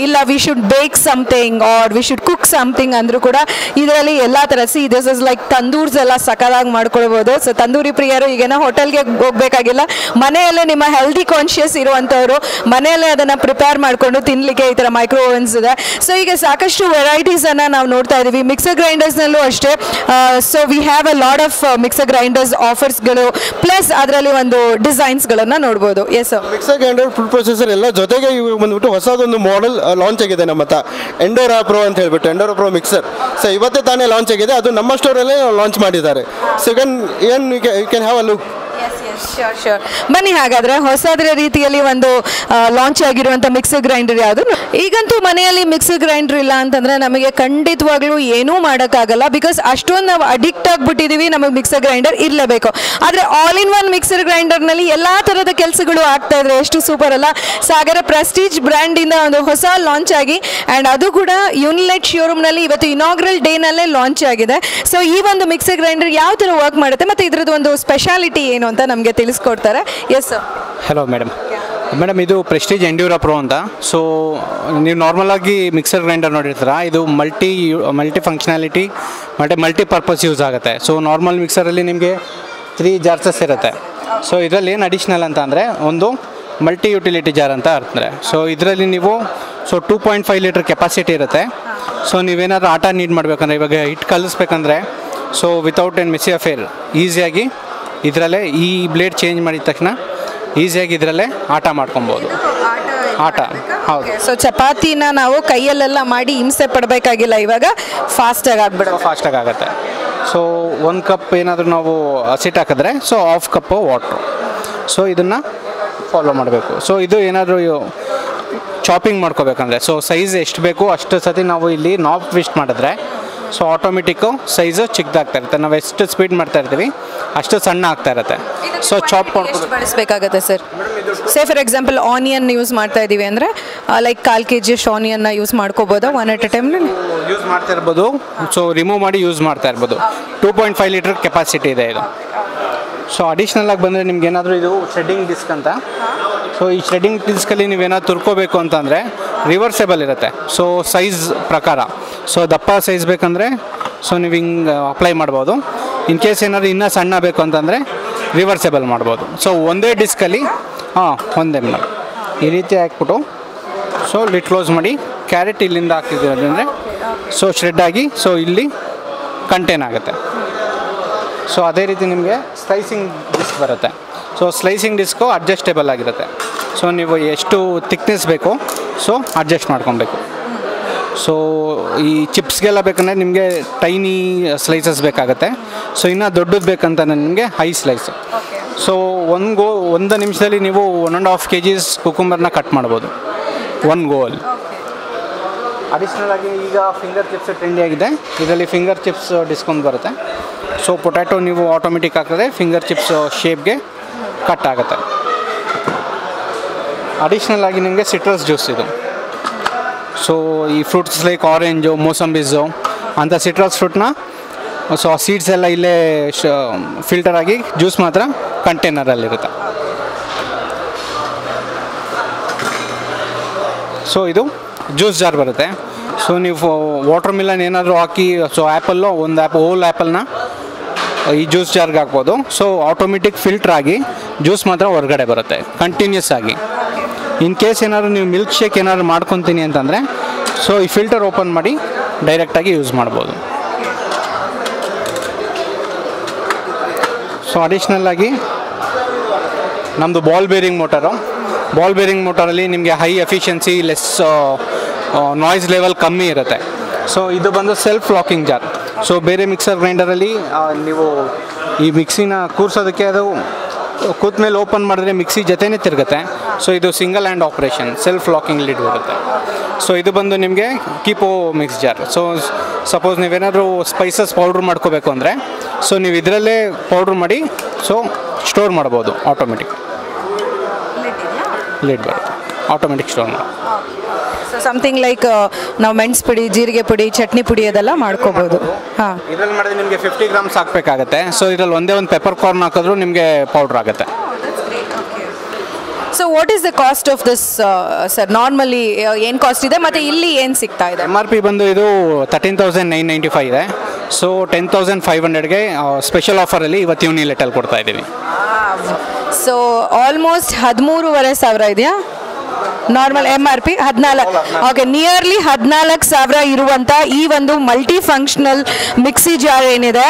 ಇಲ್ಲ ವಿ ಶುಡ್ ಬೇಕ್ something R we should cook something ಅಂದರೂ ಕೂಡ ಇದರಲ್ಲಿ ಎಲ್ಲ ಥರ ದಿಸ್ ಇಸ್ ಲೈಕ್ ತಂದೂರ್ಸ್ ಎಲ್ಲ ಸಕಲಾಗಿ ಮಾಡ್ಕೊಳ್ಬೋದು. ಸೊ ತಂದೂರಿ ಪ್ರಿಯರು ಈಗೇನೋ ಹೋಟೆಲ್ಗೆ ಹೋಗಬೇಕಾಗಿಲ್ಲ, ಮನೆಯಲ್ಲೇ ನಿಮ್ಮ ಹೆಲ್ದಿ ಕಾನ್ಷಿಯಸ್ ಇರುವಂಥವ್ರು ಮನೆಯಲ್ಲೇ ಅದನ್ನು ಪ್ರಿಪೇರ್ ಮಾಡಿಕೊಂಡು ತಿನ್ನಲಿಕ್ಕೆ ಈ ಥರ ಮೈಕ್ರೋ ಓವನ್ಸ್ ಇದೆ. ಸೊ ಈಗ ಸಾಕಷ್ಟು ವೆರೈಟೀಸನ್ನು ನಾವು ನೋಡ್ತಾ ಇದ್ದೀವಿ. ಮಿಕ್ಸರ್ ಗ್ರೈಂಡರ್ಸ್ನಲ್ಲೂ ಅಷ್ಟೇ. So we have a lot of mixer grinders ಆಫರ್ಸ್ಗಳು ಪ್ಲಸ್ ಅದರಲ್ಲಿ ಒಂದು ಡಿಸೈನ್ಸ್ಗಳನ್ನು ನೋಡ್ಬೋದು. Yes sir, mixer grinder, food processor ಎಲ್ಲ ಜೊತೆಗೆ ಇವಾಗ ಬಂದ್ಬಿಟ್ಟು ಹೊಸದೊಂದು ಮಾಡೆಲ್ ಲಾಂಚ್ ಆಗಿದೆ ನಮ್ಮ ಹತ್ರ, ಎಂಡೋರಾ ಪ್ರೋ ಅಂತ ಹೇಳ್ಬಿಟ್ಟು, ಎಂಡೋರಾ ಪ್ರೋ ಮಿಕ್ಸರ್. ಸೊ ಇವತ್ತೇ ತಾನೇ ಲಾಂಚ್ ಆಗಿದೆ, ಅದು ನಮ್ಮ ಸ್ಟೋರಲ್ಲೇ ಲಾಂಚ್ ಮಾಡಿದ್ದಾರೆ. So you can have a look. Sure. ಬನ್ನಿ ಹಾಗಾದ್ರೆ ಹೊಸದರ ರೀತಿಯಲ್ಲಿ ಒಂದು ಲಾಂಚ್ ಆಗಿರುವಂಥ ಮಿಕ್ಸರ್ ಗ್ರೈಂಡರ್ ಯಾವುದು? ಈಗಂತೂ ಮನೆಯಲ್ಲಿ ಮಿಕ್ಸರ್ ಗ್ರೈಂಡರ್ ಇಲ್ಲ ಅಂತಂದರೆ ನಮಗೆ ಖಂಡಿತವಾಗ್ಲೂ ಏನೂ ಮಾಡೋಕ್ಕಾಗಲ್ಲ. ಬಿಕಾಸ್ ಅಷ್ಟೊಂದು ನಾವು ಅಡಿಕ್ಟ್ ಆಗಿಬಿಟ್ಟಿದ್ದೀವಿ, ನಮಗೆ ಮಿಕ್ಸರ್ ಗ್ರೈಂಡರ್ ಇರಲೇಬೇಕು. ಆದರೆ ಆಲ್ ಇನ್ ಒನ್ ಮಿಕ್ಸರ್ ಗ್ರೈಂಡರ್ನಲ್ಲಿ ಎಲ್ಲ ಥರದ ಕೆಲಸಗಳು ಆಗ್ತಾ ಇದ್ರೆ ಎಷ್ಟು ಸೂಪರ್ ಅಲ್ಲ. ಸಾಗರ ಪ್ರೆಸ್ಟೀಜ್ ಬ್ರ್ಯಾಂಡಿಂದ ಒಂದು ಹೊಸ ಲಾಂಚ್ ಆಗಿ ಆ್ಯಂಡ್ ಅದು ಕೂಡ ಯೂನಿಲೈಟ್ ಶೋರೂಮ್ನಲ್ಲಿ ಇವತ್ತು ಇನಾಗ್ರಲ್ ಡೇನಲ್ಲೇ ಲಾಂಚ್ ಆಗಿದೆ. ಸೊ ಈ ಒಂದು ಮಿಕ್ಸರ್ ಗ್ರೈಂಡರ್ ಯಾವ ಥರ ವರ್ಕ್ ಮಾಡುತ್ತೆ ಮತ್ತು ಇದರದ್ದು ಒಂದು ಸ್ಪೆಷಾಲಿಟಿ ಏನು ಅಂತ ನಮಗೆ ತಿಳಿಸ್ಕೊಡ್ತಾರೆ. Yes sir. ಹಲೋ ಮೇಡಮ್, ಇದು ಪ್ರೆಸ್ಟೀಜ್ ಎಂಡ್ಯೂರಾ ಪ್ರೋ ಅಂತ. ಸೊ ನೀವು ನಾರ್ಮಲಾಗಿ ಮಿಕ್ಸರ್ ಗ್ರೈಂಡರ್ ನೋಡಿರ್ತೀರ, ಇದು ಮಲ್ಟಿ ಫಂಕ್ಷನಾಲಿಟಿ ಮತ್ತು ಮಲ್ಟಿಪರ್ಪಸ್ ಯೂಸ್ ಆಗುತ್ತೆ. ಸೊ ನಾರ್ಮಲ್ ಮಿಕ್ಸರಲ್ಲಿ ನಿಮಗೆ 3 ಜಾರ್ಸಸ್ ಇರುತ್ತೆ. ಸೊ ಇದರಲ್ಲಿ ಏನು ಅಡಿಷ್ನಲ್ ಅಂತ ಅಂದರೆ ಒಂದು ಮಲ್ಟಿ ಯುಟಿಲಿಟಿ ಜಾರ್ ಅಂತ ಇರ್ತದೆ. ಸೊ ಇದರಲ್ಲಿ ನೀವು 2.5 ಲೀಟರ್ ಕೆಪಾಸಿಟಿ ಇರುತ್ತೆ. ಸೊ ನೀವೇನಾದರೂ ಆಟ ನೀಡ್ ಮಾಡಬೇಕಂದ್ರೆ, ಇವಾಗ ಹಿಟ್ಟು ಕಲಿಸ್ಬೇಕಂದ್ರೆ, so without an messy affair ಈಸಿಯಾಗಿ ಇದರಲ್ಲೇ ಈ ಬ್ಲೇಡ್ ಚೇಂಜ್ ಮಾಡಿದ ತಕ್ಷಣ ಈಸಿಯಾಗಿ ಇದರಲ್ಲೇ ಆಟ ಮಾಡ್ಕೊಬೋದು. ಆಟ ಹೌದು. ಸೊ ಚಪಾತಿನ ನಾವು ಕೈಯಲ್ಲೆಲ್ಲ ಮಾಡಿ ಹಿಂಸೆ ಪಡಬೇಕಾಗಿಲ್ಲ, ಇವಾಗ ಫಾಸ್ಟಾಗಿ ಆಗುತ್ತೆ. ಸೊ 1 ಕಪ್ ಏನಾದರೂ ನಾವು ಹಸಿಟ್ಟು ಹಾಕಿದ್ರೆ ಸೊ 1/2 ಕಪ್ ವಾಟ್ರು. ಸೊ ಇದನ್ನು ಫಾಲೋ ಮಾಡಬೇಕು. ಸೊ ಇದು ಏನಾದರೂ ಚಾಪಿಂಗ್ ಮಾಡ್ಕೋಬೇಕಂದ್ರೆ, ಸೊ ಸೈಜ್ ಎಷ್ಟು ಬೇಕು ಅಷ್ಟು ಸತಿ ನಾವು ಇಲ್ಲಿ ನಾಬ್ ಟ್ವಿಸ್ಟ್ ಮಾಡಿದ್ರೆ ಸೊ ಆಟೋಮೆಟಿಕ್ಕು ಸೈಜು ಚಿಕ್ಕದಾಗ್ತಾ ಇರುತ್ತೆ. ನಾವು ಎಷ್ಟು ಸ್ಪೀಡ್ ಮಾಡ್ತಾ ಇರ್ತೀವಿ ಅಷ್ಟು ಸಣ್ಣ ಆಗ್ತಾ ಇರುತ್ತೆ. ಸೊ ಚಾಪ್ ಮಾಡ್ಕೊಂಡು ಬಳಸಬೇಕಾಗುತ್ತೆ sir. Say for example onion use ಮಾಡ್ತಾ ಇದ್ದೀವಿ ಅಂದರೆ ಲೈಕ್ 1/4 kg ಅಷ್ಟು ಆನಿಯನ್ನ ಯೂಸ್ ಮಾಡ್ಕೋಬೋದಾ ಒನ್ ಎಟ್ ಎ ಟೈಮ್ನಲ್ಲಿ? ಯೂಸ್ ಮಾಡ್ತಾ ಇರ್ಬೋದು. ಸೊ ರಿಮೂವ್ ಮಾಡಿ ಯೂಸ್ ಮಾಡ್ತಾ ಇರ್ಬೋದು. 2.5 ಲೀಟರ್ ಕೆಪಾಸಿಟಿ ಇದೆ ಇದು. ಸೊ ಅಡಿಷ್ನಲ್ ಆಗಿ ಬಂದರೆ ನಿಮ್ಗೆ ಏನಾದರೂ ಇದು ಶೆಡ್ಡಿಂಗ್ ಡಿಸ್ಕ್ ಅಂತ. ಸೊ ಈ ಶೆಡ್ಡಿಂಗ್ ಡಿಸ್ಕಲ್ಲಿ ನೀವೇನಾದ್ರು ತುರ್ಕೋಬೇಕು ಅಂತಂದರೆ ರಿವರ್ಸೇಬಲ್ ಇರುತ್ತೆ. ಸೊ ಸೈಜ್ ಪ್ರಕಾರ, ಸೊ ದಪ್ಪ ಸೈಜ್ ಬೇಕಂದರೆ ಸೊ ನೀವು ಹಿಂಗೆ ಅಪ್ಲೈ ಮಾಡ್ಬೋದು. ಇನ್ ಕೇಸ್ ಏನಾದರೂ ಇನ್ನೂ ಸಣ್ಣ ಬೇಕು ಅಂತಂದರೆ ರಿವರ್ಸೇಬಲ್ ಮಾಡ್ಬೋದು. ಸೊ ಒಂದೇ ಡಿಸ್ಕಲ್ಲಿ ಒಂದೇ ಮೇಡಮ್ ಈ ರೀತಿ ಹಾಕ್ಬಿಟ್ಟು ಸೊ ಲಿಡ್ ಕ್ಲೋಸ್ ಮಾಡಿ ಕ್ಯಾರೆಟ್ ಇಲ್ಲಿಂದ ಹಾಕ್ತಿದ್ದೀರಂದರೆ ಸೊ ಶ್ರೆಡ್ ಆಗಿ ಸೊ ಇಲ್ಲಿ ಕಂಟೇನ್ ಆಗುತ್ತೆ. ಸೊ ಅದೇ ರೀತಿ ನಿಮಗೆ ಸ್ಲೈಸಿಂಗ್ ಡಿಸ್ಕ್ ಬರುತ್ತೆ. ಸೊ ಸ್ಲೈಸಿಂಗ್ ಡಿಸ್ಕು ಅಡ್ಜಸ್ಟೇಬಲ್ ಆಗಿರುತ್ತೆ. ಸೊ ನೀವು ಎಷ್ಟು ಥಿಕ್ನೆಸ್ ಬೇಕು ಸೊ ಅಡ್ಜಸ್ಟ್ ಮಾಡ್ಕೊಬೇಕು. ಸೊ ಈ ಚಿಪ್ಸ್ಗೆಲ್ಲ ಬೇಕಂದರೆ ನಿಮಗೆ ಟೈನಿ ಸ್ಲೈಸಸ್ ಬೇಕಾಗುತ್ತೆ. ಸೊ ಇನ್ನೂ ದೊಡ್ಡದು ಬೇಕಂತ ನಿಮಗೆ ಹೈ ಸ್ಲೈಸು. ಸೊ ಒಂದು ನಿಮಿಷದಲ್ಲಿ ನೀವು 1.5 kg ಕುಕುಂಬರ್ನ ಕಟ್ ಮಾಡ್ಬೋದು ಒಂದು ಗೋಲ್. ಅಡಿಷ್ನಲ್ ಆಗಿ ಈಗ ಫಿಂಗರ್ ಚಿಪ್ಸ್ ಟ್ರೆಂಡಿ ಆಗಿದೆ. ಇದರಲ್ಲಿ ಫಿಂಗರ್ ಚಿಪ್ಸ್ ಡಿಸ್ಕೌಂಟ್ ಬರುತ್ತೆ. ಸೊ ಪೊಟ್ಯಾಟೊ ನೀವು ಆಟೋಮೆಟಿಕ್ ಹಾಕಿದ್ರೆ ಫಿಂಗರ್ ಚಿಪ್ಸ್ ಶೇಪ್ಗೆ ಕಟ್ ಆಗುತ್ತೆ. ಅಡಿಷ್ನಲ್ ಆಗಿ ನಿಮಗೆ ಸಿಟ್ರಸ್ ಜ್ಯೂಸ್ ಇದು. ಸೊ ಈ ಫ್ರೂಟ್ಸ್ ಲೈಕ್ ಆರೆಂಜು, ಮೋಸಂಬಿಸು ಅಂಥ ಸಿಟ್ರಸ್ ಫ್ರೂಟ್ನ ಸೊ ಆ ಸೀಡ್ಸ್ ಎಲ್ಲ ಇಲ್ಲೇ ಫಿಲ್ಟರ್ ಆಗಿ ಜ್ಯೂಸ್ ಮಾತ್ರ ಕಂಟೈನರಲ್ಲಿರುತ್ತೆ. ಸೊ ಇದು ಜ್ಯೂಸ್ ಜಾರ್ ಬರುತ್ತೆ. ಸೊ ನೀವು ವಾಟರ್ ಮಿಲನ್ ಏನಾದರೂ ಹಾಕಿ ಸೊ ಆ್ಯಪಲ್ಲು ಒಂದು ಹೋಲ್ ಆ್ಯಪಲ್ನ ಈ ಜ್ಯೂಸ್ ಜಾರ್ಗೆ ಹಾಕ್ಬೋದು. ಸೊ ಆಟೋಮೆಟಿಕ್ ಫಿಲ್ಟ್ರ್ ಆಗಿ ಜ್ಯೂಸ್ ಮಾತ್ರ ಹೊರಗಡೆ ಬರುತ್ತೆ ಕಂಟಿನ್ಯೂಸ್ ಆಗಿ. ಇನ್ ಕೇಸ್ ಏನಾದ್ರು ನೀವು ಮಿಲ್ಕ್ ಶೇಕ್ ಏನಾದ್ರು ಮಾಡ್ಕೊತೀನಿ ಅಂತಂದರೆ ಸೊ ಈ ಫಿಲ್ಟರ್ ಓಪನ್ ಮಾಡಿ ಡೈರೆಕ್ಟಾಗಿ ಯೂಸ್ ಮಾಡ್ಬೋದು. ಸೊ ಅಡಿಷ್ನಲ್ ಆಗಿ ನಮ್ಮದು ಬಾಲ್ ಬೇರಿಂಗ್ ಮೋಟರಲ್ಲಿ ನಿಮಗೆ high efficiency less noise level ಕಮ್ಮಿ ಇರುತ್ತೆ. ಸೊ ಇದು ಬಂದು ಸೆಲ್ಫ್ ಲಾಕಿಂಗ್ ಜಾರ್. ಸೊ ಬೇರೆ ಮಿಕ್ಸರ್ ಗ್ರೈಂಡರಲ್ಲಿ ನೀವು ಈ ಮಿಕ್ಸಿನ ಕೂರಿಸೋದಕ್ಕೆ ಅದು ಕೂತ ಮೇಲೆ ಓಪನ್ ಮಾಡಿದ್ರೆ ಮಿಕ್ಸಿ ಜೊತೆನೇ ತಿರುಗುತ್ತೆ. ಸೊ ಇದು single hand operation, self locking lid ಬರುತ್ತೆ. ಸೊ ಇದು ಬಂದು ನಿಮಗೆ ಕೀಪೋ ಮಿಕ್ಸ್ ಜಾರ್. ಸೊ ಸಪೋಸ್ ನೀವೇನಾದರೂ ಸ್ಪೈಸಸ್ ಪೌಡ್ರ್ ಮಾಡ್ಕೋಬೇಕು ಅಂದರೆ ಸೊ ನೀವು ಇದರಲ್ಲೇ ಪೌಡ್ರ್ ಮಾಡಿ ಸೊ ಸ್ಟೋರ್ ಮಾಡ್ಬೋದು. ಆಟೋಮೆಟಿಕ್ ಲಿಡ್ ಬರುತ್ತೆ, ಆಟೋಮೆಟಿಕ್ ಸ್ಟೋರ್ ಮಾಡಿ. ಸೊ ಸಮಥಿಂಗ್ ಲೈಕ್ ನಾವು ಮೆಣಸು ಪುಡಿ, ಜೀರಿಗೆ ಪುಡಿ, ಚಟ್ನಿ ಪುಡಿ ಅದೆಲ್ಲ ಮಾಡ್ಕೋಬೋದು. ಹಾಂ, ಇದರಲ್ಲಿ ಮಾಡಿದ್ರೆ ನಿಮಗೆ 50 ಗ್ರಾಮ್ಸ್ ಹಾಕಬೇಕಾಗತ್ತೆ. ಸೊ ಇದರಲ್ಲಿ ಒಂದೇ ಒಂದು ಪೆಪ್ಪರ್ ಕಾರ್ನ್ ಹಾಕಿದ್ರು ನಿಮಗೆ ಪೌಡ್ರ್ ಆಗುತ್ತೆ. So what is the cost of this sir? Normally ಏನು ಕಾಸ್ಟ್ ಇದೆ ಮತ್ತು ಇಲ್ಲಿ ಏನು ಸಿಗ್ತಾ ಇದೆ? MRP ಬಂದು ಇದು 13,995 ಇದೆ. ಸೊ 10,500ಗೆ ಸ್ಪೆಷಲ್ ಆಫರಲ್ಲಿ ಇವತ್ತು ಯೂನಿಲೆಟಲ್ಲಿ ಕೊಡ್ತಾ ಇದ್ದೀವಿ. ಸೊ ಆಲ್ಮೋಸ್ಟ್ 13,500 ಇದೆಯಾ ನಾರ್ಮಲ್ MRP? 14. ಓಕೆ, ನಿಯರ್ಲಿ 14,000 ಇರುವಂಥ ಈ ಒಂದು ಮಲ್ಟಿ ಫಂಕ್ಷನಲ್ ಮಿಕ್ಸಿ ಜಾರ್ ಏನಿದೆ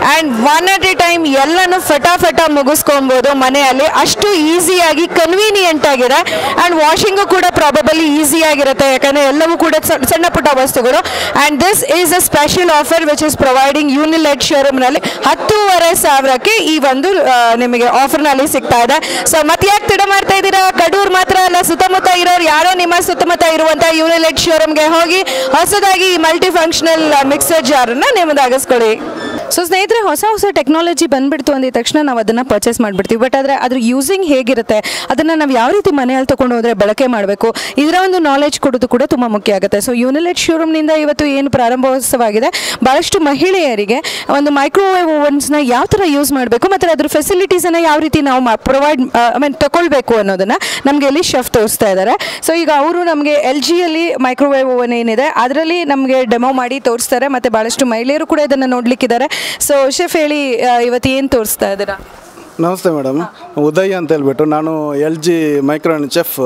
and one at a time ಎಲ್ಲನೂ ಫಟಾಫಟ ಮುಗಿಸ್ಕೊಬೋದು ಮನೆಯಲ್ಲಿ. ಅಷ್ಟು ಈಸಿಯಾಗಿ ಕನ್ವೀನಿಯೆಂಟ್ ಆಗಿದೆ ಆ್ಯಂಡ್ ವಾಷಿಂಗು ಕೂಡ ಪ್ರಾಬಬಲಿ ಈಸಿಯಾಗಿರುತ್ತೆ, ಯಾಕಂದರೆ ಎಲ್ಲವೂ ಕೂಡ ಸಣ್ಣ ಪುಟ್ಟ ವಸ್ತುಗಳು. And this is a special offer which is providing Unilet ಶೋರೂಮ್ನಲ್ಲಿ 10,500ಕ್ಕೆ ಈ ಒಂದು ನಿಮಗೆ ಆಫರ್ನಲ್ಲಿ ಸಿಗ್ತಾ ಇದೆ. ಸೊ ಮತ್ತೆ ಯಾಕೆ ತಡ ಮಾಡ್ತಾ ಇದ್ದೀರಾ? ಕಡೂರು ಮಾತ್ರ ಅಲ್ಲ, ಸುತ್ತಮುತ್ತ ಇರೋರು ಯಾರೋ ನಿಮ್ಮ ಸುತ್ತಮುತ್ತ ಇರುವಂಥ ಯೂನಿಲೆಟ್ ಶೋರೂಮ್ಗೆ ಹೋಗಿ ಹೊಸದಾಗಿ ಈ ಮಲ್ಟಿ ಫಂಕ್ಷನಲ್ ಮಿಕ್ಸರ್ ಜಾರನ್ನು ನಿಮ್ಮದಾಗಿಸ್ಕೊಳ್ಳಿ. ಸೊ ಸ್ನೇಹಿತರೆ, ಹೊಸ ಟೆಕ್ನಾಲಜಿ ಬಂದುಬಿಡ್ತು ಅಂದಿದ ತಕ್ಷಣ ನಾವು ಅದನ್ನು ಪರ್ಚೇಸ್ ಮಾಡಿಬಿಡ್ತೀವಿ. ಬಟ್ ಆದರೆ ಅದ್ರ ಯೂಸಿಂಗ್ ಹೇಗಿರುತ್ತೆ, ಅದನ್ನು ನಾವು ಯಾವ ರೀತಿ ಮನೆಯಲ್ಲಿ ತೊಗೊಂಡು ಹೋದರೆ ಬಳಕೆ ಮಾಡಬೇಕು, ಇದರ ಒಂದು ನಾಲೆಜ್ ಕೊಡೋದು ಕೂಡ ತುಂಬ ಮುಖ್ಯ ಆಗುತ್ತೆ. ಸೊ ಯೂನಿಲೆಟ್ ಶೋರೂಮ್ನಿಂದ ಇವತ್ತು ಏನು ಪ್ರಾರಂಭೋತ್ಸವವಾಗಿದೆ, ಭಾಳಷ್ಟು ಮಹಿಳೆಯರಿಗೆ ಒಂದು ಮೈಕ್ರೋವೇವ್ ಓವನ್ಸ್ನ ಯಾವ ಥರ ಯೂಸ್ ಮಾಡಬೇಕು ಮತ್ತು ಅದ್ರ ಫೆಸಿಲಿಟೀಸನ್ನು ಯಾವ ರೀತಿ ನಾವು ಪ್ರೊವೈಡ್ ತಗೊಳ್ಬೇಕು ಅನ್ನೋದನ್ನು ನಮಗೆ ಇಲ್ಲಿ ಶೆಫ್ ತೋರಿಸ್ತಾ ಇದ್ದಾರೆ. ಸೊ ಈಗ ಅವರು ನಮಗೆ LGಯಲ್ಲಿ ಮೈಕ್ರೋವೇವ್ ಓವನ್ ಏನಿದೆ ಅದರಲ್ಲಿ ನಮಗೆ ಡೆಮೋ ಮಾಡಿ ತೋರಿಸ್ತಾರೆ ಮತ್ತು ಭಾಳಷ್ಟು ಮಹಿಳೆಯರು ಕೂಡ ಇದನ್ನು ನೋಡಲಿಕ್ಕಿದ್ದಾರೆ. ಸೊ ಶೆಫ್ ಹೇಳಿ, ಇವತ್ತು ಏನು ತೋರಿಸ್ತಾ ಇದ್ದೀರಾ? ನಮಸ್ತೆ ಮೇಡಮ್, ಉದಯ್ ಅಂತ ಹೇಳ್ಬಿಟ್ಟು ನಾನು LG ಮೈಕ್ರೋವೇವ್ ಚೆಫ್.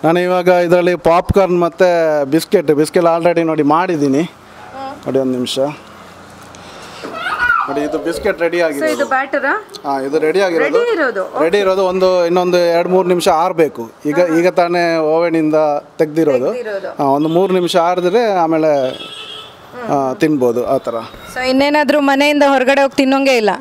ನಾನು ಇವಾಗ ಇದರಲ್ಲಿ ಪಾಪ್ಕಾರ್ನ್ ಮತ್ತು ಬಿಸ್ಕೆಟ್ ಆಲ್ರೆಡಿ ನೋಡಿ ಮಾಡಿದ್ದೀನಿ. ನೋಡಿ ಒಂದು ನಿಮಿಷ ನೋಡಿ, ಇದು ಬಿಸ್ಕೆಟ್ ರೆಡಿ ಆಗಿದೆ. ಇದು ಬ್ಯಾಟರಾ? ಹಾಂ, ಇದು ರೆಡಿ ಇರೋದು ಇನ್ನೊಂದು 2-3 ನಿಮಿಷ ಆರಬೇಕು. ಈಗ ತಾನೇ ಓವೆನಿಂದ ತೆಗ್ದಿರೋದು. ಒಂದು 3 ನಿಮಿಷ ಆರಿದ್ರೆ ಆಮೇಲೆ ತಿನ್ಬೋದು ಆ ಥರ. ಸೊ ಇನ್ನೇನಾದರೂ ಮನೆಯಿಂದ ಹೊರಗಡೆ ಹೋಗಿ ತಿನ್ನೋಂಗೆ ಇಲ್ಲ,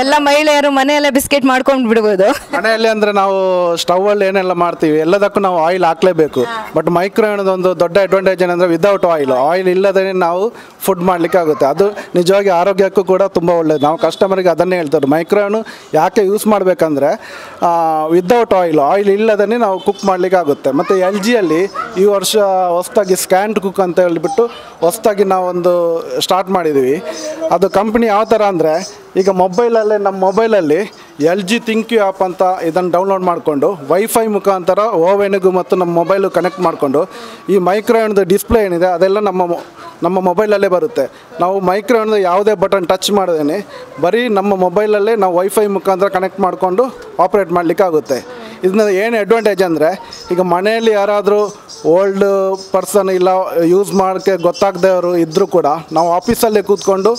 ಎಲ್ಲ ಮಹಿಳೆಯರು ಮನೆಯಲ್ಲೇ ಬಿಸ್ಕೆಟ್ ಮಾಡ್ಕೊಂಡು ಬಿಡ್ಬೋದು. ಮನೆಯಲ್ಲಿ ಅಂದರೆ ನಾವು ಸ್ಟವಲ್ಲಿ ಏನೆಲ್ಲ ಮಾಡ್ತೀವಿ ಎಲ್ಲದಕ್ಕೂ ನಾವು ಆಯಿಲ್ ಹಾಕಲೇಬೇಕು. ಬಟ್ ಮೈಕ್ರೋವೇವ್ದು ಒಂದು ದೊಡ್ಡ ಅಡ್ವಾಂಟೇಜ್ ಏನಂದರೆ ವಿದೌಟ್ ಆಯಿಲ್ ಇಲ್ಲದೇ ನಾವು ಫುಡ್ ಮಾಡಲಿಕ್ಕೆ ಆಗುತ್ತೆ. ಅದು ನಿಜವಾಗಿ ಆರೋಗ್ಯಕ್ಕೂ ಕೂಡ ತುಂಬ ಒಳ್ಳೆಯದು. ನಾವು ಕಸ್ಟಮರಿಗೆ ಅದನ್ನೇ ಹೇಳ್ತಾರೆ, ಮೈಕ್ರೋವೇವ್ನು ಯಾಕೆ ಯೂಸ್ ಮಾಡಬೇಕಂದ್ರೆ ವಿದೌಟ್ ಆಯಿಲ್ ಇಲ್ಲದೇ ನಾವು ಕುಕ್ ಮಾಡಲಿಕ್ಕೆ ಆಗುತ್ತೆ. ಮತ್ತು LGಯಲ್ಲಿ ಈ ವರ್ಷ ಹೊಸದಾಗಿ ಸ್ಕ್ಯಾನ್ಡ್ ಕುಕ್ ಅಂತ ಹೇಳಿಬಿಟ್ಟು ಹೊಸದಾಗಿ ನಾವೊಂದು ಸ್ಟಾರ್ಟ್ ಮಾಡಿದ್ದೀವಿ. ಅದು ಕಂಪ್ನಿ ಯಾವ ಥರ ಅಂದರೆ, ಈಗ ನಮ್ಮ ಮೊಬೈಲಲ್ಲಿ LG ಥಿಂಕ್ಯೂ ಆ್ಯಪ್ ಅಂತ ಇದನ್ನು ಡೌನ್ಲೋಡ್ ಮಾಡಿಕೊಂಡು ವೈಫೈ ಮುಖಾಂತರ ಓವೆನ್ಗೂ ಮತ್ತು ನಮ್ಮ ಮೊಬೈಲು ಕನೆಕ್ಟ್ ಮಾಡಿಕೊಂಡು ಈ ಮೈಕ್ರೋವೇವ್ದು ಡಿಸ್ಪ್ಲೇ ಏನಿದೆ ಅದೆಲ್ಲ ನಮ್ಮ ಮೊಬೈಲಲ್ಲೇ ಬರುತ್ತೆ. ನಾವು ಮೈಕ್ರೋವೇವ್ದು ಯಾವುದೇ ಬಟನ್ ಟಚ್ ಮಾಡದೇನೆ ಬರೀ ನಮ್ಮ ಮೊಬೈಲಲ್ಲೇ ನಾವು ವೈಫೈ ಮುಖಾಂತರ ಕನೆಕ್ಟ್ ಮಾಡಿಕೊಂಡು ಆಪ್ರೇಟ್ ಮಾಡಲಿಕ್ಕೆ ಆಗುತ್ತೆ. ಇದನ್ನ ಏನು ಅಡ್ವಾಂಟೇಜ್ ಅಂದರೆ, ಈಗ ಮನೆಯಲ್ಲಿ ಯಾರಾದರೂ ಓಲ್ಡ್ ಪರ್ಸನ್ ಇಲ್ಲ ಯೂಸ್ ಮಾಡೋಕ್ಕೆ ಗೊತ್ತಾಗದವರು ಇದ್ದರೂ ಕೂಡ ನಾವು ಆಫೀಸಲ್ಲೇ ಕೂತ್ಕೊಂಡು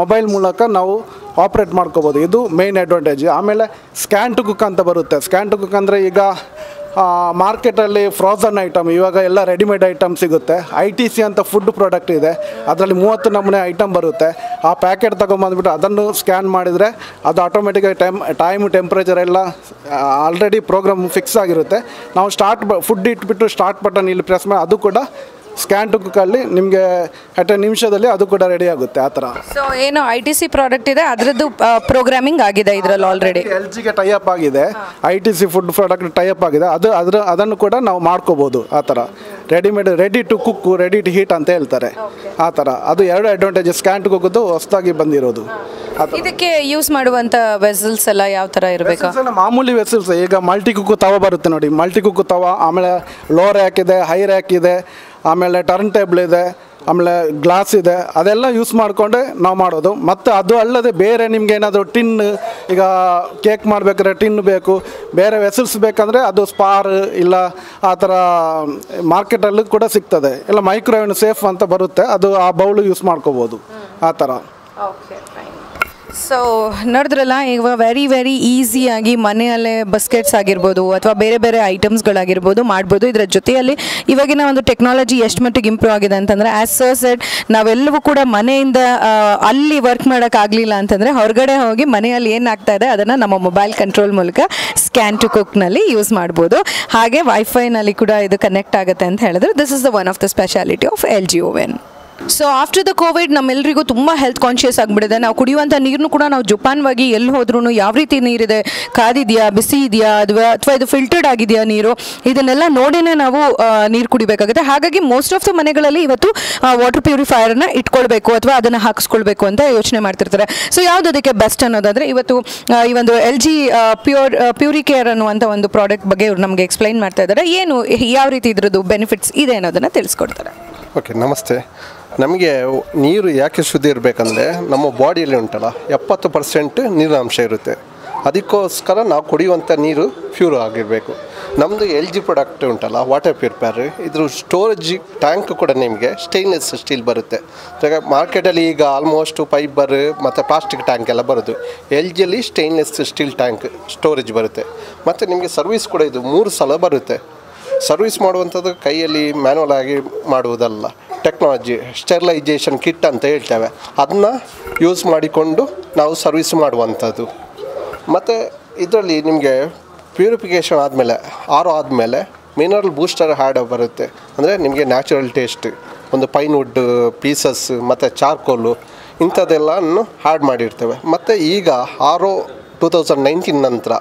ಮೊಬೈಲ್ ಮೂಲಕ ನಾವು ಆಪ್ರೇಟ್ ಮಾಡ್ಕೋಬೋದು. ಇದು ಮೇಯ್ನ್ ಅಡ್ವಾಂಟೇಜ್. ಆಮೇಲೆ ಸ್ಕ್ಯಾನ್ ಟು ಕುಕ್ ಅಂತ ಬರುತ್ತೆ. ಸ್ಕ್ಯಾನ್ ಟು ಕುಕ್ ಅಂದರೆ ಈಗ ಮಾರ್ಕೆಟಲ್ಲಿ ಫ್ರೋಝನ್ ಐಟಮ್ ಇವಾಗ ಎಲ್ಲ ರೆಡಿಮೇಡ್ ಐಟಮ್ ಸಿಗುತ್ತೆ. ITC ಅಂತ ಫುಡ್ ಪ್ರಾಡಕ್ಟ್ ಇದೆ, ಅದರಲ್ಲಿ 30 ನಮೂನೆ ಐಟಮ್ ಬರುತ್ತೆ. ಆ ಪ್ಯಾಕೆಟ್ ತೊಗೊಂಬಂದ್ಬಿಟ್ಟು ಅದನ್ನು ಸ್ಕ್ಯಾನ್ ಮಾಡಿದರೆ ಅದು ಆಟೋಮೆಟಿಕಾಗಿ ಟೆಂಪ್ರೇಚರ್ ಎಲ್ಲ ಆಲ್ರೆಡಿ ಪ್ರೋಗ್ರಾಮ್ ಫಿಕ್ಸ್ ಆಗಿರುತ್ತೆ. ನಾವು ಫುಡ್ ಇಟ್ಬಿಟ್ಟು ಸ್ಟಾರ್ಟ್ ಬಟನ್ ಇಲ್ಲಿ ಪ್ರೆಸ್ ಮಾಡಿ ಅದು ಕೂಡ ಸ್ಕ್ಯಾನ್ ಟು ಕುಕ್ಕಲ್ಲಿ ನಿಮಗೆ 10 ನಿಮಿಷದಲ್ಲಿ ಅದು ಕೂಡ ರೆಡಿ ಆಗುತ್ತೆ ಆ ಥರ. ಸೊ ಏನು ITC ಪ್ರಾಡಕ್ಟ್ ಇದೆ ಅದರದ್ದು ಪ್ರೋಗ್ರಾಮಿಂಗ್ ಆಗಿದೆ ಇದರಲ್ಲಿ ಆಲ್ರೆಡಿ. LGಗೆ ಟೈಅಪ್ ಆಗಿದೆ, ITC ಫುಡ್ ಪ್ರಾಡಕ್ಟ್ ಟೈಅಪ್ ಆಗಿದೆ. ಅದನ್ನು ಕೂಡ ನಾವು ಮಾಡ್ಕೋಬೋದು ಆ ಥರ. Ready to cook, ready to heat ಅಂತ ಹೇಳ್ತಾರೆ ಆ ಥರ. ಅದು 2 ಅಡ್ವಾಂಟೇಜ್ ಸ್ಕ್ಯಾನ್ ಟು ಕುಕ್ಕದು ಹೊಸದಾಗಿ ಬಂದಿರೋದು. ಇದಕ್ಕೆ ಯೂಸ್ ಮಾಡುವಂಥ ವೆಸಲ್ಸ್ ಎಲ್ಲ ಯಾವ ಥರ ಇರಬೇಕು? ಮಾಮೂಲಿ ವೆಸಲ್ಸ್. ಈಗ ಮಲ್ಟಿ ಕುಕ್ಕು ತವ ಬರುತ್ತೆ ನೋಡಿ, ಮಲ್ಟಿ ಕುಕ್ಕು ತವ, ಆಮೇಲೆ ಲೋ ರ್ಯಾಕ್ ಇದೆ, ಹೈ ರ್ಯಾಕ್ ಇದೆ, ಆಮೇಲೆ ಟರ್ನ್ ಟೇಬಲ್ ಇದೆ, ಆಮೇಲೆ ಗ್ಲಾಸ್ ಇದೆ, ಅದೆಲ್ಲ ಯೂಸ್ ಮಾಡಿಕೊಂಡೆ ನಾವು ಮಾಡೋದು. ಮತ್ತು ಅದು ಅಲ್ಲದೆ ಬೇರೆ ನಿಮ್ಗೆ ಏನಾದರೂ ಟಿನ್, ಈಗ ಕೇಕ್ ಮಾಡಬೇಕಾದ್ರೆ ಟಿನ್ ಬೇಕು, ಬೇರೆ ವೆಸಲ್ಸ್ ಬೇಕಂದರೆ ಅದು ಸ್ಪಾರ್ ಇಲ್ಲ ಆ ಥರ ಮಾರ್ಕೆಟಲ್ಲೂ ಕೂಡ ಸಿಗ್ತದೆ. ಇಲ್ಲ ಮೈಕ್ರೋವೇವ್ ಸೇಫ್ ಅಂತ ಬರುತ್ತೆ, ಅದು ಆ ಬೌಲು ಯೂಸ್ ಮಾಡ್ಕೋಬೋದು ಆ ಥರ. ಸೊ ನೋಡಿದ್ರಲ್ಲ, ಈಗ ವೆರಿ ಈಸಿಯಾಗಿ ಮನೆಯಲ್ಲೇ ಬಸ್ಕೆಟ್ಸ್ ಆಗಿರ್ಬೋದು ಅಥವಾ ಬೇರೆ ಬೇರೆ ಐಟಮ್ಸ್ಗಳಾಗಿರ್ಬೋದು ಮಾಡ್ಬೋದು. ಇದರ ಜೊತೆಯಲ್ಲಿ ಇವಾಗಿನ ಒಂದು ಟೆಕ್ನಾಲಜಿ ಎಷ್ಟು ಮಟ್ಟಿಗೆ ಇಂಪ್ರೂವ್ ಆಗಿದೆ ಅಂತಂದರೆ, ಆ್ಯಸ್ ಸರ್ ಸೆಡ್, ನಾವೆಲ್ಲವೂ ಕೂಡ ಮನೆಯಿಂದ ಅಲ್ಲಿ ವರ್ಕ್ ಮಾಡೋಕ್ಕಾಗಲಿಲ್ಲ ಅಂತಂದರೆ ಹೊರಗಡೆ ಹೋಗಿ ಮನೆಯಲ್ಲಿ ಏನಾಗ್ತಾ ಇದೆ ಅದನ್ನು ನಮ್ಮ ಮೊಬೈಲ್ ಕಂಟ್ರೋಲ್ ಮೂಲಕ ಸ್ಕ್ಯಾನ್ ಟು ಕುಕ್ನಲ್ಲಿ ಯೂಸ್ ಮಾಡ್ಬೋದು. ಹಾಗೆ ವೈಫೈನಲ್ಲಿ ಕೂಡ ಇದು ಕನೆಕ್ಟ್ ಆಗುತ್ತೆ ಅಂತ ಹೇಳಿದ್ರೆ this is the one of the speciality of LG oven. So after the Covid ನಮ್ಮೆಲ್ಲರಿಗೂ ತುಂಬ ಹೆಲ್ತ್ ಕಾನ್ಷಿಯಸ್ ಆಗಿಬಿಟ್ಟಿದೆ. ನಾವು ಕುಡಿಯುವಂಥ ನೀರನ್ನು ಕೂಡ ನಾವು ಜೋಪಾನವಾಗಿ ಎಲ್ಲಿ ಹೋದ್ರೂ ಯಾವ ರೀತಿ ನೀರಿದೆ, ಕಾದಿದೆಯಾ, ಬಿಸಿ ಇದೆಯಾ, ಅಥವಾ ಇದು ಫಿಲ್ಟರ್ಡ್ ಆಗಿದೆಯಾ ನೀರು, ಇದನ್ನೆಲ್ಲ ನೋಡಿನೇ ನಾವು ನೀರು ಕುಡಿಬೇಕಾಗುತ್ತೆ. ಹಾಗಾಗಿ ಮೋಸ್ಟ್ ಆಫ್ ದ ಮನೆಗಳಲ್ಲಿ ಇವತ್ತು ವಾಟರ್ ಪ್ಯೂರಿಫೈಯರ್ನ ಇಟ್ಕೊಳ್ಬೇಕು ಅಥವಾ ಅದನ್ನು ಹಾಕಿಸ್ಕೊಳ್ಬೇಕು ಅಂತ ಯೋಚನೆ ಮಾಡ್ತಿರ್ತಾರೆ. ಸೊ ಯಾವುದು ಅದಕ್ಕೆ ಬೆಸ್ಟ್ ಅನ್ನೋದಾದರೆ ಇವತ್ತು ಈ ಒಂದು LG ಪ್ಯೂರಿಕೇರ್ ಅನ್ನುವಂಥ ಒಂದು ಪ್ರಾಡಕ್ಟ್ ಬಗ್ಗೆ ಇವ್ರು ನಮಗೆ ಎಕ್ಸ್ಪ್ಲೈನ್ ಮಾಡ್ತಾ ಇದ್ದಾರೆ. ಏನು ಯಾವ ರೀತಿ ಇದ್ರದ್ದು ಬೆನಿಫಿಟ್ಸ್ ಇದೆ ಅನ್ನೋದನ್ನು ತಿಳಿಸ್ಕೊಡ್ತಾರೆ. ಓಕೆ, ನಮಸ್ತೆ. ನಮಗೆ ನೀರು ಯಾಕೆ ಶುದ್ಧ ಇರಬೇಕಂದ್ರೆ ನಮ್ಮ ಬಾಡಿಯಲ್ಲಿ ಉಂಟಲ್ಲ 70% ನೀರಿನಾಂಶ ಇರುತ್ತೆ. ಅದಕ್ಕೋಸ್ಕರ ನಾವು ಕುಡಿಯುವಂಥ ನೀರು ಪ್ಯೂರ್ ಆಗಿರಬೇಕು. ನಮ್ಮದು LG ಪ್ರಾಡಕ್ಟ್ ಉಂಟಲ್ಲ ವಾಟರ್ ಪ್ಯೂರಿಫೈಯರ್, ಇದ್ರ ಸ್ಟೋರೇಜ್ ಟ್ಯಾಂಕ್ ಕೂಡ ನಿಮಗೆ ಸ್ಟೇನ್ಲೆಸ್ ಸ್ಟೀಲ್ ಬರುತ್ತೆ. ಮಾರ್ಕೆಟಲ್ಲಿ ಈಗ ಆಲ್ಮೋಸ್ಟ್ ಫೈಬರ್ ಮತ್ತು ಪ್ಲಾಸ್ಟಿಕ್ ಟ್ಯಾಂಕ್ ಎಲ್ಲ ಬರೋದು. LGಯಲ್ಲಿ ಸ್ಟೇನ್ಲೆಸ್ ಸ್ಟೀಲ್ ಟ್ಯಾಂಕ್ ಸ್ಟೋರೇಜ್ ಬರುತ್ತೆ. ಮತ್ತು ನಿಮಗೆ ಸರ್ವಿಸ್ ಕೂಡ ಇದು 3 ಸಲ ಬರುತ್ತೆ. ಸರ್ವಿಸ್ ಮಾಡುವಂಥದ್ದು ಕೈಯಲ್ಲಿ ಮ್ಯಾನ್ಯಲ್ ಆಗಿ ಮಾಡುವುದಲ್ಲ, ಟೆಕ್ನಾಲಜಿ ಸ್ಟೆರಿಲೈಜೇಷನ್ ಕಿಟ್ ಅಂತ ಹೇಳ್ತೇವೆ, ಅದನ್ನ ಯೂಸ್ ಮಾಡಿಕೊಂಡು ನಾವು ಸರ್ವಿಸ್ ಮಾಡುವಂಥದ್ದು. ಮತ್ತು ಇದರಲ್ಲಿ ನಿಮಗೆ ಪ್ಯೂರಿಫಿಕೇಷನ್ ಆದಮೇಲೆ ಆದಮೇಲೆ ಮಿನರಲ್ ಬೂಸ್ಟರ್ ಹ್ಯಾಡ್ ಬರುತ್ತೆ. ಅಂದರೆ ನಿಮಗೆ ನ್ಯಾಚುರಲ್ ಟೇಸ್ಟ್, ಒಂದು ಪೈನ್ ವುಡ್ ಪೀಸಸ್ ಮತ್ತು ಚಾರ್ಕೋಲು ಇಂಥದ್ದೆಲ್ಲವನ್ನು ಹ್ಯಾಡ್ ಮಾಡಿರ್ತೇವೆ. ಮತ್ತು ಈಗ RO 2019 ನಂತರ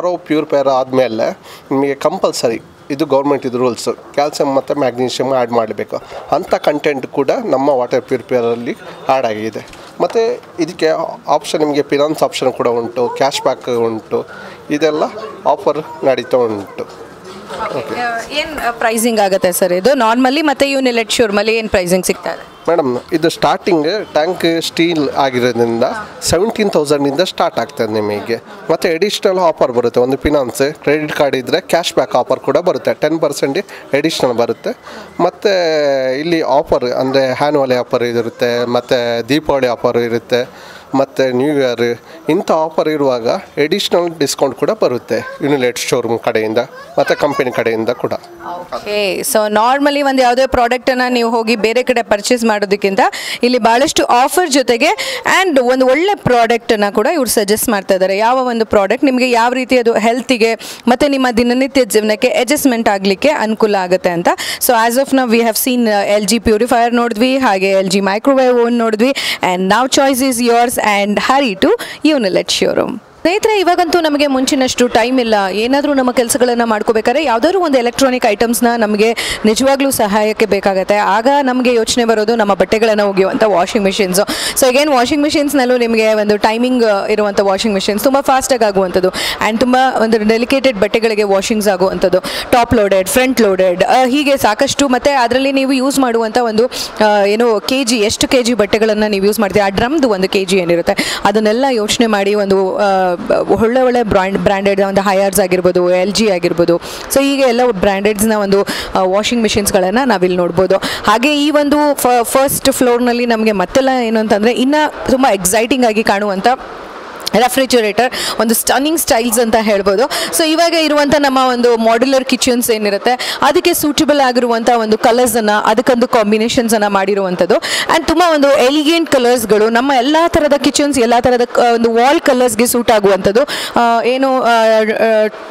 RO ಪ್ಯೂರಿಫೈಯರ್ ಆದಮೇಲೆ ನಿಮಗೆ ಕಂಪಲ್ಸರಿ, ಇದು ಗೌರ್ಮೆಂಟ್ ಇದು ರೂಲ್ಸು, ಕ್ಯಾಲ್ಸಿಯಂ ಮತ್ತು ಮ್ಯಾಗ್ನೀಷಿಯಮ್ ಆ್ಯಡ್ ಮಾಡಬೇಕು. ಅಂಥ ಕಂಟೆಂಟ್ ಕೂಡ ನಮ್ಮ ವಾಟರ್ ಪ್ಯೂರಿಫೈಯರಲ್ಲಿ ಆ್ಯಡ್ ಆಗಿದೆ. ಮತ್ತು ಇದಕ್ಕೆ ಆಪ್ಷನ್ ನಿಮಗೆ ಫಿನಾನ್ಸ್ ಆಪ್ಷನ್ ಕೂಡ ಉಂಟು, ಕ್ಯಾಶ್ ಬ್ಯಾಕ್ ಉಂಟು, ಇದೆಲ್ಲ ಆಫರ್ ನಡೀತಾ ಉಂಟು. ಏನು ಪ್ರೈಸಿಂಗ್ ಆಗುತ್ತೆ ಸರ್ ಇದು ನಾರ್ಮಲಿ, ಮತ್ತು ಯೂನಿಲೆಟ್ ಶೋರ್ಮಲ್ಲಿ ಏನು ಪ್ರೈಸಿಂಗ್ ಸಿಗ್ತಾರೆ ಮೇಡಮ್? ಇದು ಸ್ಟಾರ್ಟಿಂಗ್ ಟ್ಯಾಂಕ್ ಸ್ಟೀಲ್ ಆಗಿರೋದ್ರಿಂದ 17,000ಇಂದ ಸ್ಟಾರ್ಟ್ ಆಗ್ತದೆ ನಿಮಗೆ. ಮತ್ತು ಎಡಿಷ್ನಲ್ ಆಫರ್ ಬರುತ್ತೆ, ಒಂದು ಫಿನಾನ್ಸ್ ಕ್ರೆಡಿಟ್ ಕಾರ್ಡ್ ಇದ್ದರೆ ಕ್ಯಾಶ್ ಬ್ಯಾಕ್ ಆಫರ್ ಕೂಡ ಬರುತ್ತೆ, 10% ಎಡಿಷ್ನಲ್ ಬರುತ್ತೆ. ಮತ್ತು ಇಲ್ಲಿ ಆಫರ್ ಅಂದರೆ ಹ್ಯಾನ್ವಲಿ ಆಫರ್ ಇರುತ್ತೆ, ಮತ್ತು ದೀಪಾವಳಿ ಆಫರ್ ಇರುತ್ತೆ, ಮತ್ತು ನ್ಯೂ ಇಯರ್ ಇಂಥ ಆಫರ್ ಇರುವಾಗ ಎಡಿಷ್ನಲ್ ಡಿಸ್ಕೌಂಟ್ ಕೂಡ ಬರುತ್ತೆ ಯೂನಿಲೆಟ್ ಶೋರೂಮ್ ಕಡೆಯಿಂದ ಮತ್ತು ಕಂಪನಿ ಕಡೆಯಿಂದ ಕೂಡ. ಓಕೆ, ಸೊ ನಾರ್ಮಲಿ ಒಂದು ಯಾವುದೇ ಪ್ರಾಡಕ್ಟನ್ನು ನೀವು ಹೋಗಿ ಬೇರೆ ಕಡೆ ಪರ್ಚೇಸ್ ಮಾಡೋದಕ್ಕಿಂತ ಇಲ್ಲಿ ಭಾಳಷ್ಟು ಆಫರ್ ಜೊತೆಗೆ ಆ್ಯಂಡ್ ಒಂದು ಒಳ್ಳೆ ಪ್ರಾಡಕ್ಟನ್ನು ಕೂಡ ಇವ್ರು ಸಜೆಸ್ಟ್ ಮಾಡ್ತಾ ಇದ್ದಾರೆ. ಯಾವ ಒಂದು ಪ್ರಾಡಕ್ಟ್ ನಿಮಗೆ ಯಾವ ರೀತಿ ಅದು ಹೆಲ್ತಿಗೆ ಮತ್ತು ನಿಮ್ಮ ದಿನನಿತ್ಯ ಜೀವನಕ್ಕೆ ಅಡ್ಜಸ್ಟ್ಮೆಂಟ್ ಆಗಲಿಕ್ಕೆ ಅನುಕೂಲ ಆಗುತ್ತೆ ಅಂತ. ಸೊ ಆ್ಯಸ್ ಆಫ್ ನಾವು we have seen LG purifier ನೋಡಿದ್ವಿ, ಹಾಗೆ LG ಮೈಕ್ರೋವೇವ್ ಓನ್ ನೋಡಿದ್ವಿ, ಆ್ಯಂಡ್ ನಾವ್ choice is yours and hurry to Unilet showroom. ಸ್ನೇಹಿತರೆ, ಇವಾಗಂತೂ ನಮಗೆ ಮುಂಚಿನಷ್ಟು ಟೈಮ್ ಇಲ್ಲ. ಏನಾದರೂ ನಮ್ಮ ಕೆಲಸಗಳನ್ನು ಮಾಡ್ಕೋಬೇಕಾದ್ರೆ ಯಾವುದಾದ್ರೂ ಒಂದು ಎಲೆಕ್ಟ್ರಾನಿಕ್ ಐಟಮ್ಸ್ನ ನಮಗೆ ನಿಜವಾಗ್ಲೂ ಸಹಾಯಕ್ಕೆ ಬೇಕಾಗುತ್ತೆ. ಆಗ ನಮಗೆ ಯೋಚನೆ ಬರೋದು ನಮ್ಮ ಬಟ್ಟೆಗಳನ್ನು ಒಗೆಯುವಂಥ washing machines. So again washing ಮಿಷಿನ್ಸ್ನಲ್ಲೂ ನಿಮಗೆ ಒಂದು ಟೈಮಿಂಗ್ ಇರುವಂಥ ವಾಷಿಂಗ್ ಮಿಷಿನ್ಸ್ ತುಂಬ ಫಾಸ್ಟಾಗಿ ಆಗುವಂಥದ್ದು ಆ್ಯಂಡ್ ತುಂಬ ಒಂದು ಡೆಲಿಕೇಟೆಡ್ ಬಟ್ಟೆಗಳಿಗೆ ವಾಷಿಂಗ್ಸ್ ಆಗುವಂಥದ್ದು, ಟಾಪ್ ಲೋಡೆಡ್, ಫ್ರಂಟ್ ಲೋಡೆಡ್, ಹೀಗೆ ಸಾಕಷ್ಟು. ಮತ್ತು ಅದರಲ್ಲಿ ನೀವು ಯೂಸ್ ಮಾಡುವಂಥ ಒಂದು ಏನು ಎಷ್ಟು ಕೆ ಜಿ ಬಟ್ಟೆಗಳನ್ನು ನೀವು ಯೂಸ್ ಮಾಡ್ತೀವಿ, ಆ ಡ್ರಮ್ದು ಒಂದು kg ಏನಿರುತ್ತೆ ಅದನ್ನೆಲ್ಲ ಯೋಚನೆ ಮಾಡಿ ಒಂದು ಒಳ್ಳೆ ಬ್ರ್ಯಾಂಡೆಡ್ ಒಂದು ಹೈಯರ್ಸ್ ಆಗಿರ್ಬೋದು, LG ಆಗಿರ್ಬೋದು, ಸೊ ಹೀಗೆ ಎಲ್ಲ ಬ್ರ್ಯಾಂಡೆಡ್ಸ್ನ ಒಂದು ವಾಷಿಂಗ್ ಮಿಷಿನ್ಸ್ಗಳನ್ನು ನಾವಿಲ್ಲಿ ನೋಡ್ಬೋದು. ಹಾಗೆ ಈ ಒಂದು ಫಸ್ಟ್ ಫ್ಲೋರ್ನಲ್ಲಿ ನಮಗೆ ಮತ್ತೆಲ್ಲ ಏನು ಅಂತಂದರೆ ಇನ್ನೂ ತುಂಬ ಎಕ್ಸೈಟಿಂಗ್ ಆಗಿ ಕಾಣುವಂಥ ರೆಫ್ರಿಜರೇಟರ್, ಒಂದು ಸ್ಟನ್ನಿಂಗ್ ಸ್ಟೈಲ್ಸ್ ಅಂತ ಹೇಳ್ಬೋದು. ಸೊ ಇವಾಗ ಇರುವಂಥ ನಮ್ಮ ಒಂದು ಮಾಡ್ಯುಲರ್ ಕಿಚನ್ಸ್ ಏನಿರುತ್ತೆ ಅದಕ್ಕೆ ಸೂಟಬಲ್ ಆಗಿರುವಂಥ ಒಂದು ಕಲರ್ಸನ್ನು, ಅದಕ್ಕೊಂದು ಕಾಂಬಿನೇಷನ್ಸನ್ನು ಮಾಡಿರುವಂಥದ್ದು ಆ್ಯಂಡ್ ತುಂಬ ಒಂದು ಎಲಿಗೆಂಟ್ ಕಲರ್ಸ್ಗಳು ನಮ್ಮ ಎಲ್ಲ ಥರದ ಕಿಚನ್ಸ್, ಎಲ್ಲ ಥರದ ಒಂದು ವಾಲ್ ಕಲರ್ಸ್ಗೆ ಸೂಟ್ ಆಗುವಂಥದ್ದು. ಏನು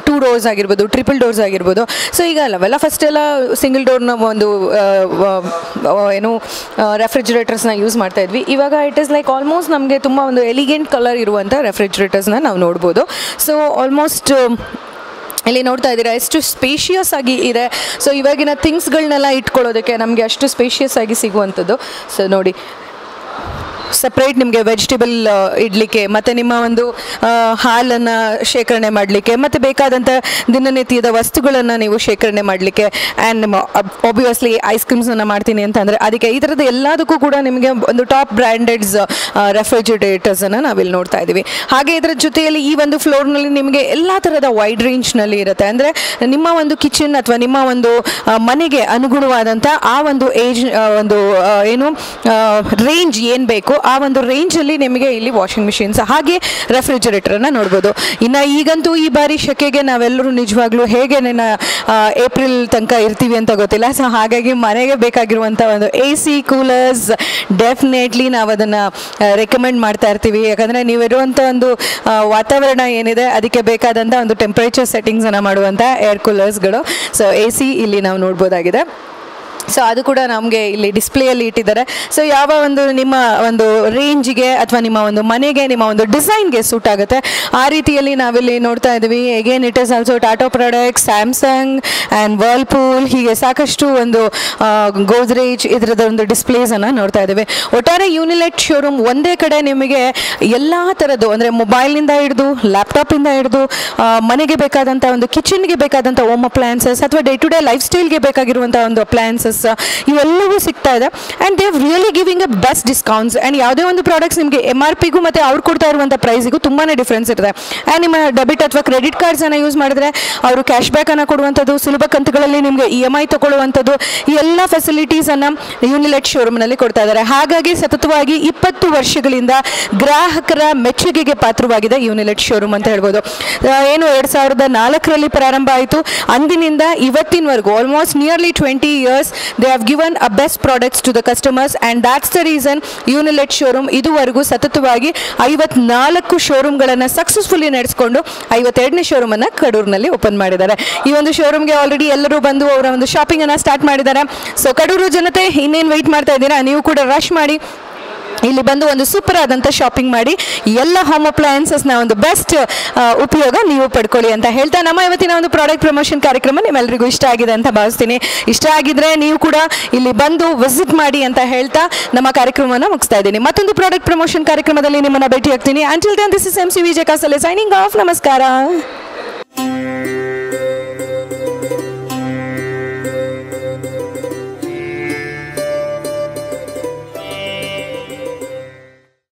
2 ಡೋರ್ಸ್ ಆಗಿರ್ಬೋದು, ಟ್ರಿಪಲ್ ಡೋರ್ಸ್ ಆಗಿರ್ಬೋದು. ಸೊ ಈಗ ಅವೆಲ್ಲ ಫಸ್ಟ್ ಎಲ್ಲ ಸಿಂಗಲ್ ಡೋರ್ನ ಒಂದು ಏನು ರೆಫ್ರಿಜರೇಟರ್ಸ್ನ ಯೂಸ್ ಮಾಡ್ತಾ ಇದ್ವಿ. ಇವಾಗ ಇಟ್ ಈಸ್ ಲೈಕ್ ಆಲ್ಮೋಸ್ಟ್ ನಮಗೆ ತುಂಬ ಒಂದು ಎಲಿಗೆಂಟ್ ಕಲರ್ ಇರುವಂಥ ರೆಫ್ರಿಜರೇಟರ್ಸ್ನ ನಾವು ನೋಡ್ಬೋದು. ಸೊ ಆಲ್ಮೋಸ್ಟ್ ಇಲ್ಲಿ ನೋಡ್ತಾ ಇದ್ದೀರಾ ಎಷ್ಟು ಸ್ಪೇಷಿಯಸ್ ಆಗಿ ಇದೆ. ಸೊ ಇವಾಗಿನ ಥಿಂಗ್ಸ್ಗಳನ್ನೆಲ್ಲ ಇಟ್ಕೊಳ್ಳೋದಕ್ಕೆ ನಮಗೆ ಅಷ್ಟು ಸ್ಪೇಷಿಯಸ್ ಆಗಿ ಸಿಗುವಂಥದ್ದು. ಸೊ ನೋಡಿ, ಸಪ್ರೇಟ್ ನಿಮಗೆ ವೆಜಿಟೇಬಲ್ ಇಡಲಿಕ್ಕೆ, ಮತ್ತು ನಿಮ್ಮ ಒಂದು ಹಾಲನ್ನು ಶೇಖರಣೆ ಮಾಡಲಿಕ್ಕೆ, ಮತ್ತು ಬೇಕಾದಂಥ ದಿನನಿತ್ಯದ ವಸ್ತುಗಳನ್ನು ನೀವು ಶೇಖರಣೆ ಮಾಡಲಿಕ್ಕೆ, ಆ್ಯಂಡ್ ನಿಮ್ಮ ಆಬ್ವಿಯಸ್ಲಿ ಐಸ್ ಕ್ರೀಮ್ಸನ್ನು ಮಾಡ್ತೀನಿ ಅಂತಂದರೆ ಅದಕ್ಕೆ ಈ ಥರದ್ದು ಎಲ್ಲದಕ್ಕೂ ಕೂಡ ನಿಮಗೆ ಒಂದು ಟಾಪ್ ಬ್ರ್ಯಾಂಡೆಡ್ಸ್ ರೆಫ್ರಿಜಿರೇಟರ್ಸನ್ನು ನಾವಿಲ್ಲಿ ನೋಡ್ತಾ ಇದ್ದೀವಿ. ಹಾಗೆ ಇದರ ಜೊತೆಯಲ್ಲಿ ಈ ಒಂದು ಫ್ಲೋರ್ನಲ್ಲಿ ನಿಮಗೆ ಎಲ್ಲ ಥರದ ವೈಡ್ ರೇಂಜ್ನಲ್ಲಿ ಇರುತ್ತೆ. ಅಂದರೆ ನಿಮ್ಮ ಒಂದು ಕಿಚನ್ ಅಥವಾ ನಿಮ್ಮ ಒಂದು ಮನೆಗೆ ಅನುಗುಣವಾದಂಥ ಆ ಒಂದು ರೇಂಜ್ ಏನು ಬೇಕು ಆ ಒಂದು ರೇಂಜಲ್ಲಿ ನಿಮಗೆ ಇಲ್ಲಿ ವಾಷಿಂಗ್ ಮಿಷಿನ್ಸ್ ಹಾಗೆ ರೆಫ್ರಿಜರೇಟರನ್ನು ನೋಡ್ಬೋದು. ಇನ್ನು ಈಗಂತೂ ಈ ಬಾರಿ ಶೆಕೆಗೆ ನಾವೆಲ್ಲರೂ ನಿಜವಾಗ್ಲೂ ಹೇಗೆ ಏಪ್ರಿಲ್ ತನಕ ಇರ್ತೀವಿ ಅಂತ ಗೊತ್ತಿಲ್ಲ. ಸೊ ಹಾಗಾಗಿ ಮನೆಗೆ ಬೇಕಾಗಿರುವಂಥ ಒಂದು AC ಕೂಲರ್ಸ್ ಡೆಫಿನೆಟ್ಲಿ ನಾವು ಅದನ್ನು ರೆಕಮೆಂಡ್ ಮಾಡ್ತಾ ಇರ್ತೀವಿ. ಯಾಕಂದರೆ ನೀವಿರುವಂಥ ಒಂದು ವಾತಾವರಣ ಏನಿದೆ ಅದಕ್ಕೆ ಬೇಕಾದಂಥ ಒಂದು ಟೆಂಪ್ರೇಚರ್ ಸೆಟ್ಟಿಂಗ್ಸನ್ನು ಮಾಡುವಂಥ ಏರ್ ಕೂಲರ್ಸ್ಗಳು. ಸೊ AC ಇಲ್ಲಿ ನಾವು ನೋಡ್ಬೋದಾಗಿದೆ. ಸೊ ಅದು ಕೂಡ ನಮಗೆ ಇಲ್ಲಿ ಡಿಸ್ಪ್ಲೇಯಲ್ಲಿ ಇಟ್ಟಿದ್ದಾರೆ. ಸೊ ಯಾವ ಒಂದು ನಿಮ್ಮ ಒಂದು ರೇಂಜಿಗೆ ಅಥವಾ ನಿಮ್ಮ ಒಂದು ಮನೆಗೆ ನಿಮ್ಮ ಒಂದು ಡಿಸೈನ್ಗೆ ಸೂಟ್ ಆಗುತ್ತೆ ಆ ರೀತಿಯಲ್ಲಿ ನಾವಿಲ್ಲಿ ನೋಡ್ತಾ ಇದ್ದೀವಿ. Again it is also Tata products, Samsung and Whirlpool, ಹೀಗೆ ಸಾಕಷ್ಟು ಒಂದು ಗೋದ್ರೇಜ್ ಇದರದ ಒಂದು ಡಿಸ್ಪ್ಲೇಸನ್ನು ನೋಡ್ತಾ ಇದ್ದೀವಿ. ಒಟ್ಟಾರೆ ಯೂನಿಲೆಟ್ ಶೋರೂಮ್ ಒಂದೇ ಕಡೆ ನಿಮಗೆ ಎಲ್ಲ ಥರದ್ದು ಅಂದರೆ ಮೊಬೈಲ್ನಿಂದ ಹಿಡಿದು ಲ್ಯಾಪ್ಟಾಪಿಂದ ಹಿಡಿದು ಮನೆಗೆ ಬೇಕಾದಂಥ ಒಂದು ಕಿಚನ್ಗೆ ಬೇಕಾದಂಥ ಹೋಮ್ ಅಪ್ಲಯನ್ಸಸ್ ಅಥವಾ ಡೇ ಟು ಡೇ ಲೈಫ್ ಸ್ಟೈಲ್ಗೆ ಬೇಕಾಗಿರುವಂಥ ಒಂದು ಅಪ್ಲಯನ್ಸಸ್ ಇವೆಲ್ಲವೂ ಸಿಗ್ತಾ ಇದೆ. And they really giving a best discounts. And ಯಾವುದೇ ಒಂದು ಪ್ರಾಡಕ್ಟ್ಸ್ ನಿಮಗೆ MRPಗೂ ಮತ್ತು ಅವ್ರು ಕೊಡ್ತಾ ಇರುವಂಥ ಪ್ರೈಸಿಗೂ ತುಂಬಾ ಡಿಫ್ರೆನ್ಸ್ ಇರುತ್ತೆ. ಆ್ಯಂಡ್ ನಿಮ್ಮ ಡೆಬಿಟ್ ಅಥವಾ ಕ್ರೆಡಿಟ್ ಕಾರ್ಡ್ಸನ್ನು ಯೂಸ್ ಮಾಡಿದ್ರೆ ಅವರು ಕ್ಯಾಶ್ ಬ್ಯಾಕನ್ನು ಕೊಡುವಂಥದ್ದು, ಸುಲಭ ಕಂತುಗಳಲ್ಲಿ ನಿಮಗೆ EMI ತಗೊಳ್ಳುವಂಥದ್ದು, ಈ ಎಲ್ಲ ಫೆಸಿಲಿಟೀಸನ್ನು ಯೂನಿಲೆಟ್ ಶೋರೂಮ್ನಲ್ಲಿ ಕೊಡ್ತಾ ಇದ್ದಾರೆ. ಹಾಗಾಗಿ ಸತತವಾಗಿ 20 ವರ್ಷಗಳಿಂದ ಗ್ರಾಹಕರ ಮೆಚ್ಚುಗೆಗೆ ಪಾತ್ರವಾಗಿದೆ ಯೂನಿಲೆಟ್ ಶೋರೂಮ್ ಅಂತ ಹೇಳ್ಬೋದು. ಏನು 2004ರಲ್ಲಿ ಪ್ರಾರಂಭ ಆಯಿತು, ಅಂದಿನಿಂದ ಇವತ್ತಿನವರೆಗೂ almost nearly 20 years they have given a best products to the customers, and that's the reason Unilet showroom ಇದುವರೆಗೂ ಸತತವಾಗಿ 54 ಶೋರೂಮ್ಗಳನ್ನು ಸಕ್ಸಸ್ಫುಲಿ ನಡೆಸಿಕೊಂಡು 52ನೇ ಶೋರೂಮನ್ನು ಕಡೂರಿನಲ್ಲಿ ಓಪನ್ ಮಾಡಿದ್ದಾರೆ. ಈ ಒಂದು ಶೋರೂಮ್ಗೆ ಆಲ್ರೆಡಿ ಎಲ್ಲರೂ ಬಂದು ಅವರ ಒಂದು ಶಾಪಿಂಗನ್ನು ಸ್ಟಾರ್ಟ್ ಮಾಡಿದ್ದಾರೆ. ಸೊ ಕಡೂರು ಜನತೆ ಇನ್ನೇನು ವೆಯ್ಟ್ ಮಾಡ್ತಾ ಇದ್ದೀರಾ? ನೀವು ಕೂಡ ರಶ್ ಮಾಡಿ ಇಲ್ಲಿ ಬಂದು ಒಂದು ಸೂಪರ್ ಆದಂಥ ಶಾಪಿಂಗ್ ಮಾಡಿ ಎಲ್ಲ ಹೋಮ್ ಅಪ್ಲಯನ್ಸಸ್ನ ಒಂದು ಬೆಸ್ಟ್ ಉಪಯೋಗ ನೀವು ಪಡ್ಕೊಳ್ಳಿ ಅಂತ ಹೇಳ್ತಾ ನಮ್ಮ ಇವತ್ತಿನ ಒಂದು ಪ್ರಾಡಕ್ಟ್ ಪ್ರಮೋಷನ್ ಕಾರ್ಯಕ್ರಮ ನಿಮ್ಮೆಲ್ಲರಿಗೂ ಇಷ್ಟ ಆಗಿದೆ ಅಂತ ಭಾವಿಸ್ತೀನಿ. ಇಷ್ಟ ಆಗಿದ್ರೆ ನೀವು ಕೂಡ ಇಲ್ಲಿ ಬಂದು ವಿಸಿಟ್ ಮಾಡಿ ಅಂತ ಹೇಳ್ತಾ ನಮ್ಮ ಕಾರ್ಯಕ್ರಮವನ್ನು ಮುಗಿಸ್ತಾ ಇದ್ದೀನಿ. ಮತ್ತೊಂದು ಪ್ರಾಡಕ್ಟ್ ಪ್ರಮೋಷನ್ ಕಾರ್ಯಕ್ರಮದಲ್ಲಿ ನಿಮ್ಮನ್ನು ಭೇಟಿ ಆಗ್ತೀನಿ. Until then this is MC Vijaya Kasale signing off. ನಮಸ್ಕಾರ.